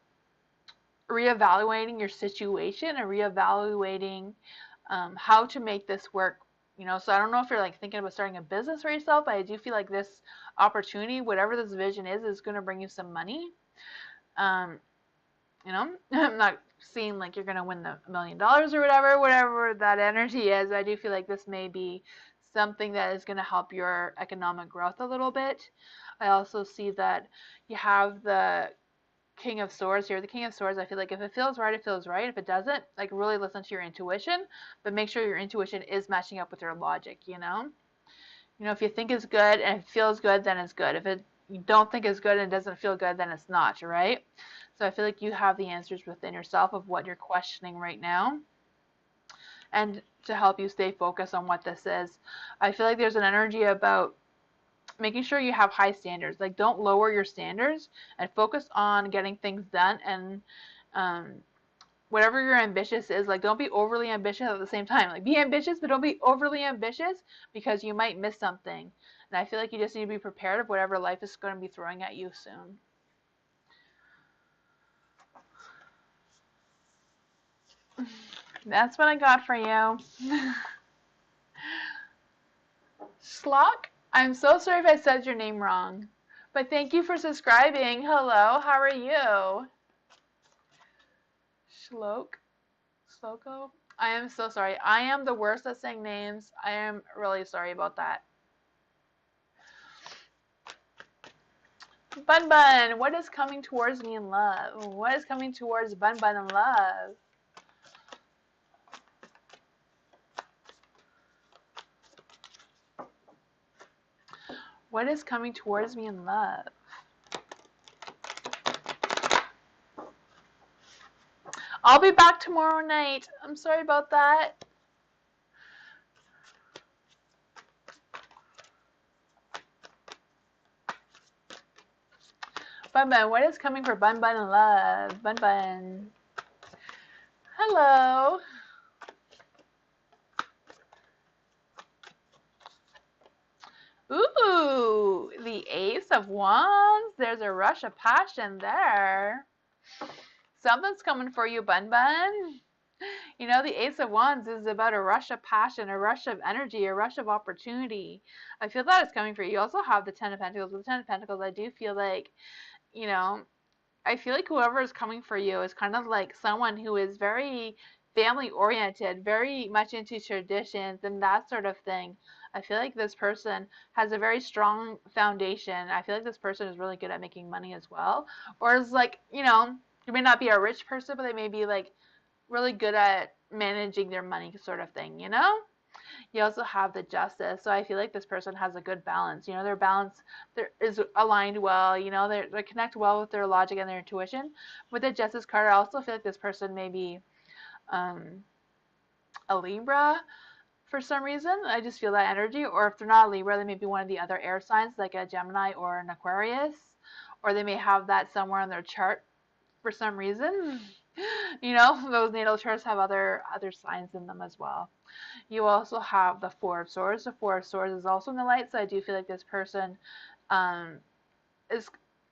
your situation and reevaluating how to make this work. You know, so I don't know if you're like thinking about starting a business for yourself, but I do feel like this opportunity, whatever this vision is going to bring you some money. You know, I'm not seeing like you're going to win the $1 million or whatever that energy is. I do feel like this may be something that is going to help your economic growth a little bit. I also see that you have the King of Swords here. The King of Swords, I feel like if it feels right, it feels right. If it doesn't, like really listen to your intuition, but make sure your intuition is matching up with your logic, you know? You know, if you think it's good and it feels good, then it's good. If you don't think it's good and it doesn't feel good, then it's not, right? So I feel like you have the answers within yourself of what you're questioning right now. And to help you stay focused on what this is, I feel like there's an energy about making sure you have high standards. Like, don't lower your standards and focus on getting things done. And whatever your ambitious is, like, don't be overly ambitious at the same time. Like, be ambitious, but don't be overly ambitious because you might miss something. And I feel like you just need to be prepared of whatever life is going to be throwing at you soon. That's what I got for you. Schlock, I'm so sorry if I said your name wrong, but thank you for subscribing. Hello, how are you? Sloko? I am so sorry. I am the worst at saying names. I am really sorry about that. Bun Bun, what is coming towards me in love? What is coming towards Bun Bun in love? What is coming towards me in love? I'll be back tomorrow night. I'm sorry about that. Bun Bun, what is coming for Bun Bun in love? Bun Bun. Hello. Ooh, the Ace of Wands. There's a rush of passion there. Something's coming for you, Bun Bun. You know, the Ace of Wands is about a rush of passion, a rush of energy, a rush of opportunity. I feel that is coming for you. You also have the Ten of Pentacles. With the Ten of Pentacles, I do feel like, you know, I feel like whoever is coming for you is kind of like someone who is very family oriented, very much into traditions and that sort of thing. I feel like this person has a very strong foundation. I feel like this person is really good at making money as well. Or is like, you know, you may not be a rich person, but they may be like really good at managing their money sort of thing, you know? You also have the Justice. So I feel like this person has a good balance. You know, their balance is aligned well. You know, they connect well with their logic and their intuition. With the Justice card, I also feel like this person may be a Libra for some reason. I just feel that energy. Or if they're not a Libra, they may be one of the other air signs, like a Gemini or an Aquarius. Or they may have that somewhere on their chart for some reason. You know, those natal charts have other signs in them as well. You also have the Four of Swords. The Four of Swords is also in the light, so I do feel like this person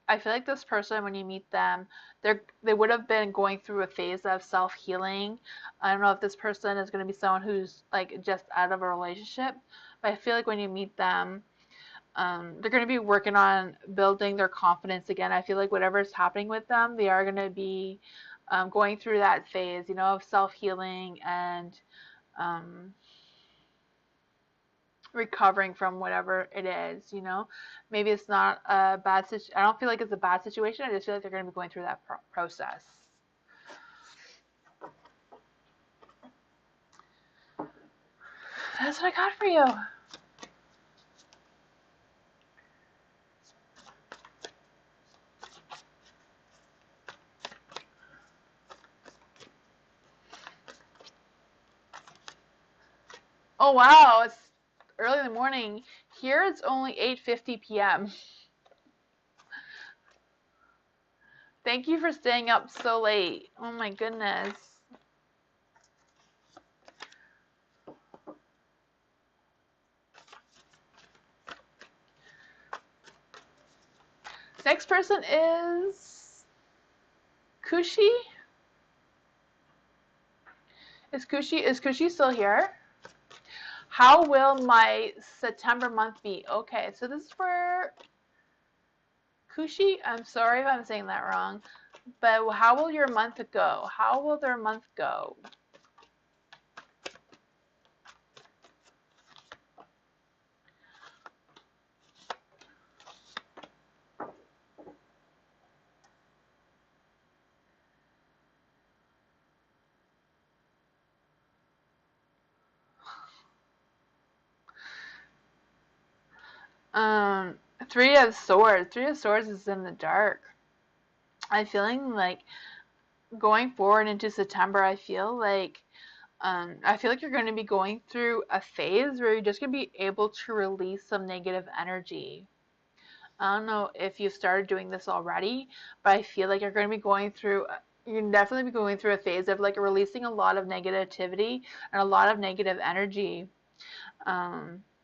I feel like this person, when you meet them, they would have been going through a phase of self-healing. I don't know if this person is going to be someone who's like just out of a relationship, but I feel like when you meet them, they're going to be working on building their confidence again. I feel like whatever is happening with them, they are going to be going through that phase, you know, of self-healing and recovering from whatever it is, you know. Maybe it's not a bad situation. I don't feel like it's a bad situation. I just feel like they're going to be going through that process. That's what I got for you. Oh wow, it's early in the morning. Here it's only 8:50 p.m. Thank you for staying up so late. Oh my goodness. Next person is Kushi. Is Kushi still here? How will my September month be? Okay, so this is for Kushi. I'm sorry if I'm saying that wrong, but how will your month go? How will their month go? Three of Swords. Three of Swords is in the dark. I'm feeling like going forward into September, I feel like you're going to be going through a phase where you're just going to be able to release some negative energy. I don't know if you've started doing this already, but I feel like you're going to be going through, you're definitely be going through a phase of like releasing a lot of negativity and a lot of negative energy.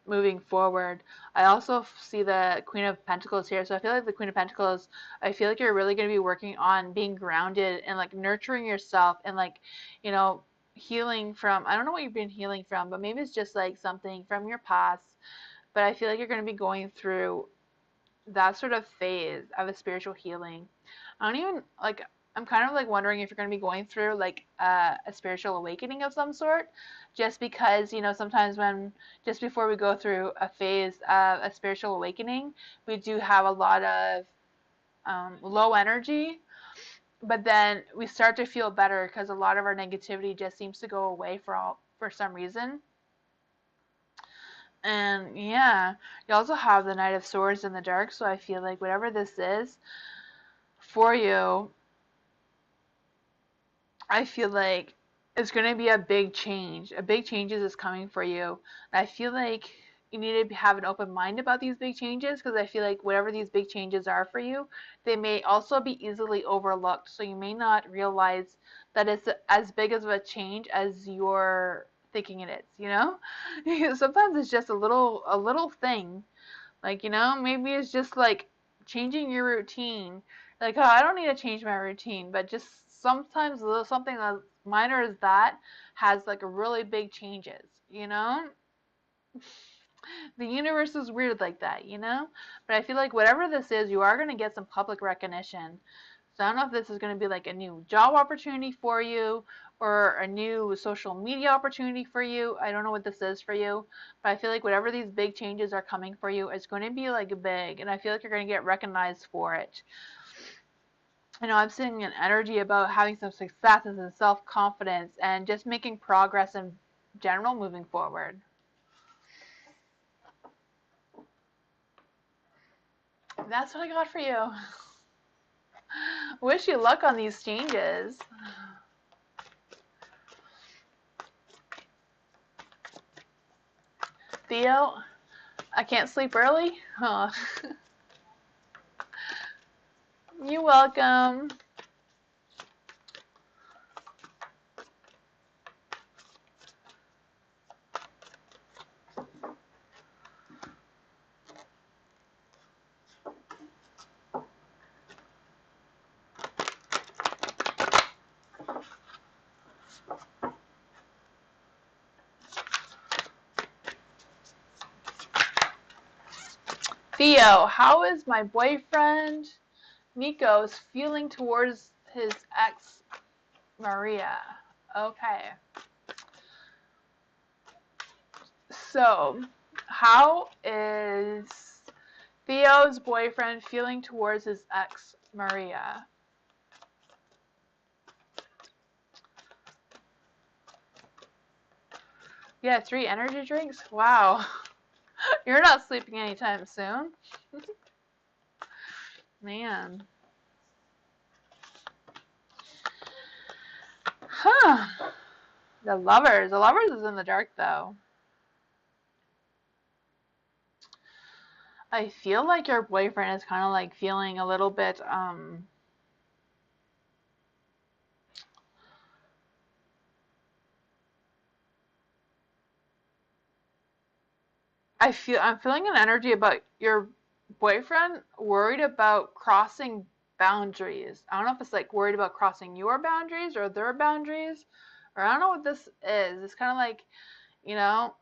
Moving forward. I also see the Queen of Pentacles here. So I feel like the Queen of Pentacles, I feel like you're really going to be working on being grounded and like nurturing yourself and like, you know, healing from, I don't know what you've been healing from, but maybe it's just like something from your past. But I feel like you're going to be going through that sort of phase of a spiritual healing. I don't even like, I'm kind of like wondering if you're going to be going through like a spiritual awakening of some sort, just because, you know, sometimes when just before we go through a phase of a spiritual awakening, we do have a lot of low energy, but then we start to feel better because a lot of our negativity just seems to go away for some reason. And yeah, you also have the Knight of Swords in the dark, so I feel like whatever this is for you, I feel like it's going to be a big change. A big changes is coming for you. And I feel like you need to have an open mind about these big changes, because I feel like whatever these big changes are for you, they may also be easily overlooked. So you may not realize that it's as big of a change as you're thinking it is, you know? Because sometimes it's just a little thing. Like, you know, maybe it's just like changing your routine. Like, oh, I don't need to change my routine, but just sometimes something as minor as that has like a really big changes, you know? The universe is weird like that, you know? But I feel like whatever this is, you are going to get some public recognition. So I don't know if this is going to be like a new job opportunity for you or a new social media opportunity for you. I don't know what this is for you, but I feel like whatever these big changes are coming for you, it's going to be like big, and I feel like you're going to get recognized for it. You know, I'm seeing an energy about having some successes and self-confidence and just making progress in general moving forward. That's what I got for you. Wish you luck on these changes. Theo, I can't sleep early? Huh. You're welcome. Theo, how is my boyfriend Nico's feeling towards his ex Maria? Okay. So, How is Theo's boyfriend feeling towards his ex, Maria? Yeah, 3 energy drinks? Wow. You're not sleeping anytime soon. Man. Huh. The lovers. The lovers is in the dark though. I feel like your boyfriend is kind of like feeling a little bit I'm feeling an energy about your boyfriend worried about crossing boundaries. I don't know if it's like worried about crossing your boundaries or their boundaries, or I don't know what this is. It's kind of like, you know,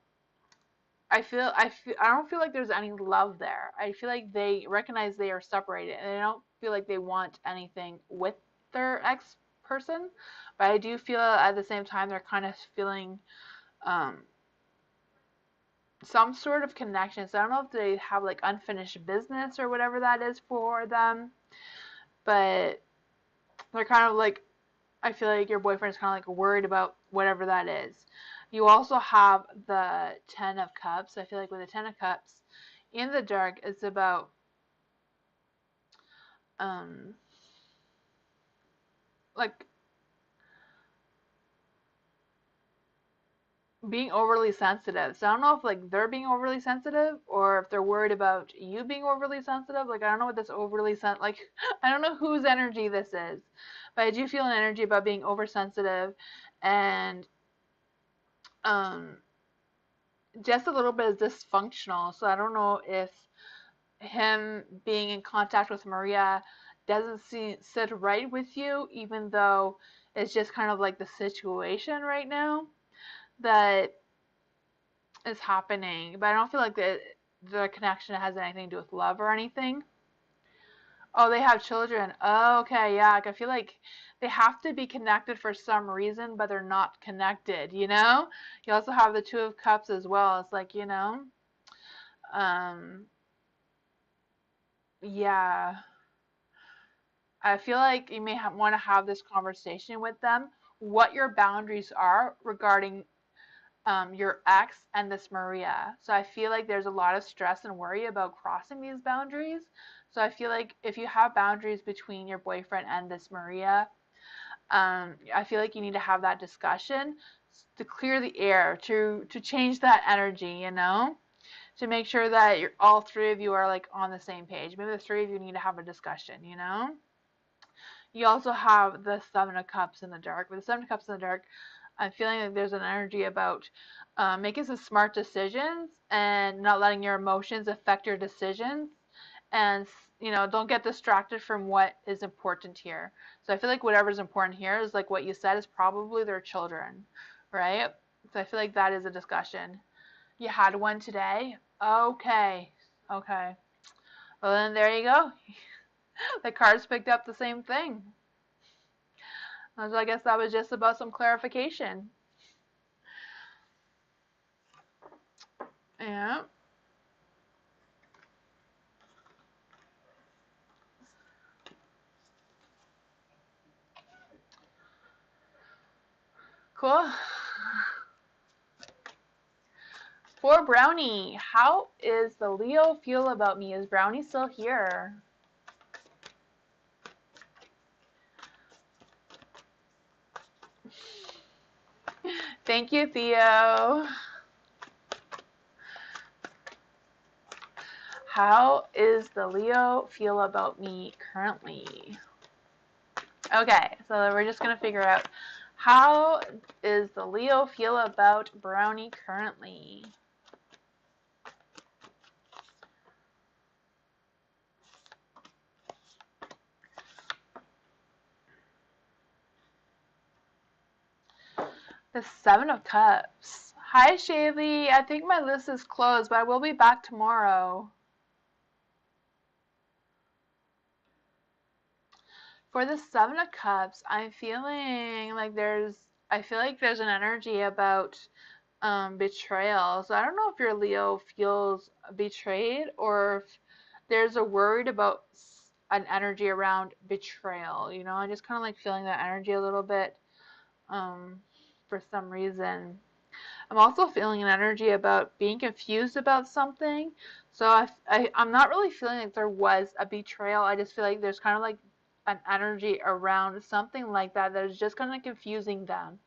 I don't feel like there's any love there. I feel like they recognize they are separated and I don't feel like they want anything with their ex person, but I do feel at the same time they're kind of feeling um some sort of connection. So I don't know if they have like unfinished business or whatever that is for them, but they're kind of like, I feel like your boyfriend's kind of like worried about whatever that is. You also have the Ten of Cups. I feel like with the Ten of Cups in the dark, it's about um like being overly sensitive. So I don't know if like they're being overly sensitive or if they're worried about you being overly sensitive. Like I don't know what this overly like I don't know whose energy this is. But I do feel an energy about being oversensitive and um just a little bit dysfunctional. So I don't know if him being in contact with Maria doesn't sit right with you, even though it's just kind of like the situation right now that is happening. But I don't feel like the connection has anything to do with love or anything. Oh, they have children. Oh, okay, yeah. Like I feel like they have to be connected for some reason, but they're not connected, you know? You also have the Two of Cups as well. It's like, um, yeah. I feel like you may want to have this conversation with them, what your boundaries are regarding your ex and this Maria. So I feel like there's a lot of stress and worry about crossing these boundaries. So I feel like if you have boundaries between your boyfriend and this Maria, I feel like you need to have that discussion to clear the air, to change that energy, to make sure that you're all 3 of you are like on the same page. Maybe the 3 of you need to have a discussion. You also have the Seven of Cups in the dark. With the Seven of Cups in the dark, I'm feeling like there's an energy about making some smart decisions and not letting your emotions affect your decisions. And, don't get distracted from what is important here. So I feel like whatever's important here is like what you said is probably their children, right? So I feel like that is a discussion. You had one today? Okay. Okay. Well, then there you go. The cards picked up the same thing. So I guess that was just about some clarification. Yeah. Cool. For Brownie, how is the Leo feel about me? Is Brownie still here? Thank you, Theo. How is the Leo feel about me currently? Okay, so we're just going to figure out how is the Leo feel about Brownie currently? The Seven of Cups. Hi, Shaylee. I think my list is closed, but I will be back tomorrow. For the Seven of Cups, I'm feeling like I feel like there's an energy about betrayal. So I don't know if your Leo feels betrayed or if there's a word about an energy around betrayal. You know, I just kind of like feeling that energy a little bit um, for some reason. I'm also feeling an energy about being confused about something. So I'm not really feeling like there was a betrayal. I just feel like there's kind of like an energy around something like that that is just kind of confusing them.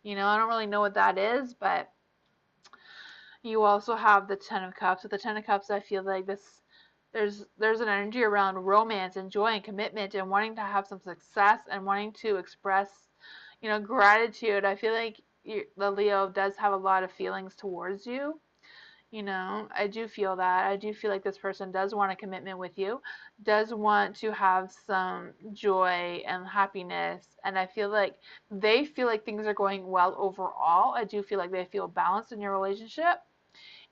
You know, I don't really know what that is, but you also have the Ten of Cups. With the Ten of Cups, I feel like there's an energy around romance and joy and commitment and wanting to have some success and wanting to express, you know, gratitude. I feel like the Leo does have a lot of feelings towards you. You know, I do feel that. I do feel like this person does want a commitment with you, does want to have some joy and happiness. And I feel like they feel like things are going well overall. I do feel like they feel balanced in your relationship,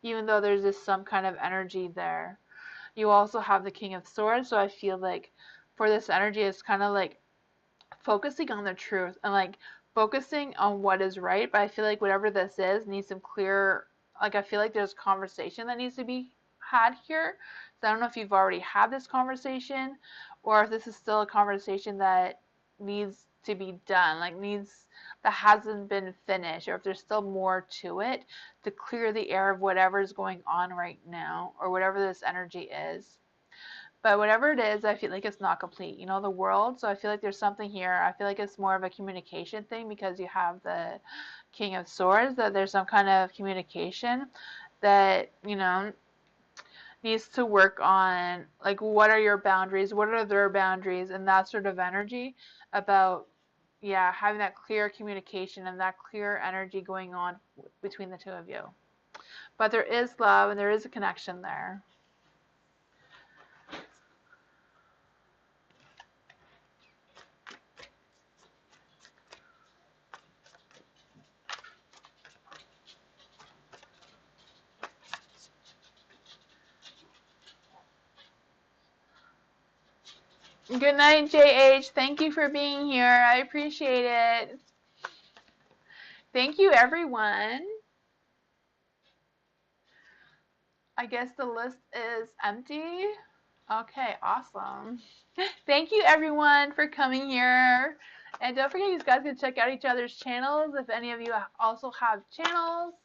even though there's just some kind of energy there. You also have the King of Swords, so I feel like for this energy, it's kind of like focusing on the truth and like focusing on what is right. But I feel like whatever this is needs some clear, like I feel like there's conversation that needs to be had here. So I don't know if you've already had this conversation or if this is still a conversation that needs to be done, like needs that hasn't been finished, or if there's still more to it to clear the air of whatever's going on right now or whatever this energy is. But whatever it is, I feel like it's not complete. You know, the world. So I feel like there's something here. I feel like it's more of a communication thing because you have the King of Swords, that there's some kind of communication that, you know, needs to work on, like, what are your boundaries? What are their boundaries? And that sort of energy about, yeah, having that clear communication and that clear energy going on between the two of you. But there is love and there is a connection there. Good night, JH. Thank you for being here. I appreciate it. Thank you, everyone. I guess the list is empty. Okay, awesome. Thank you, everyone, for coming here. And don't forget, you guys can check out each other's channels if any of you also have channels.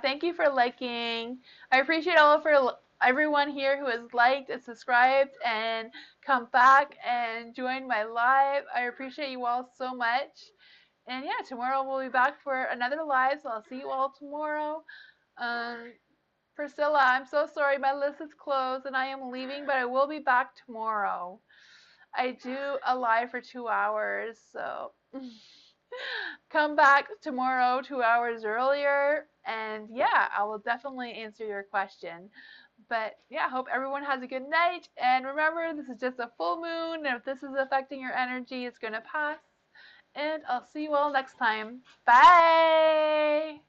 Thank you for liking. I appreciate everyone here who has liked and subscribed and come back and joined my live. I appreciate you all so much. And yeah, tomorrow we'll be back for another live, so I'll see you all tomorrow. Priscilla, I'm so sorry, my list is closed and I am leaving, but I will be back tomorrow. I do a live for 2 hours, so come back tomorrow 2 hours earlier, and yeah, I will definitely answer your question. But yeah, I hope everyone has a good night, and remember, this is just a full moon, and if this is affecting your energy, it's gonna pass. And I'll see you all next time. Bye!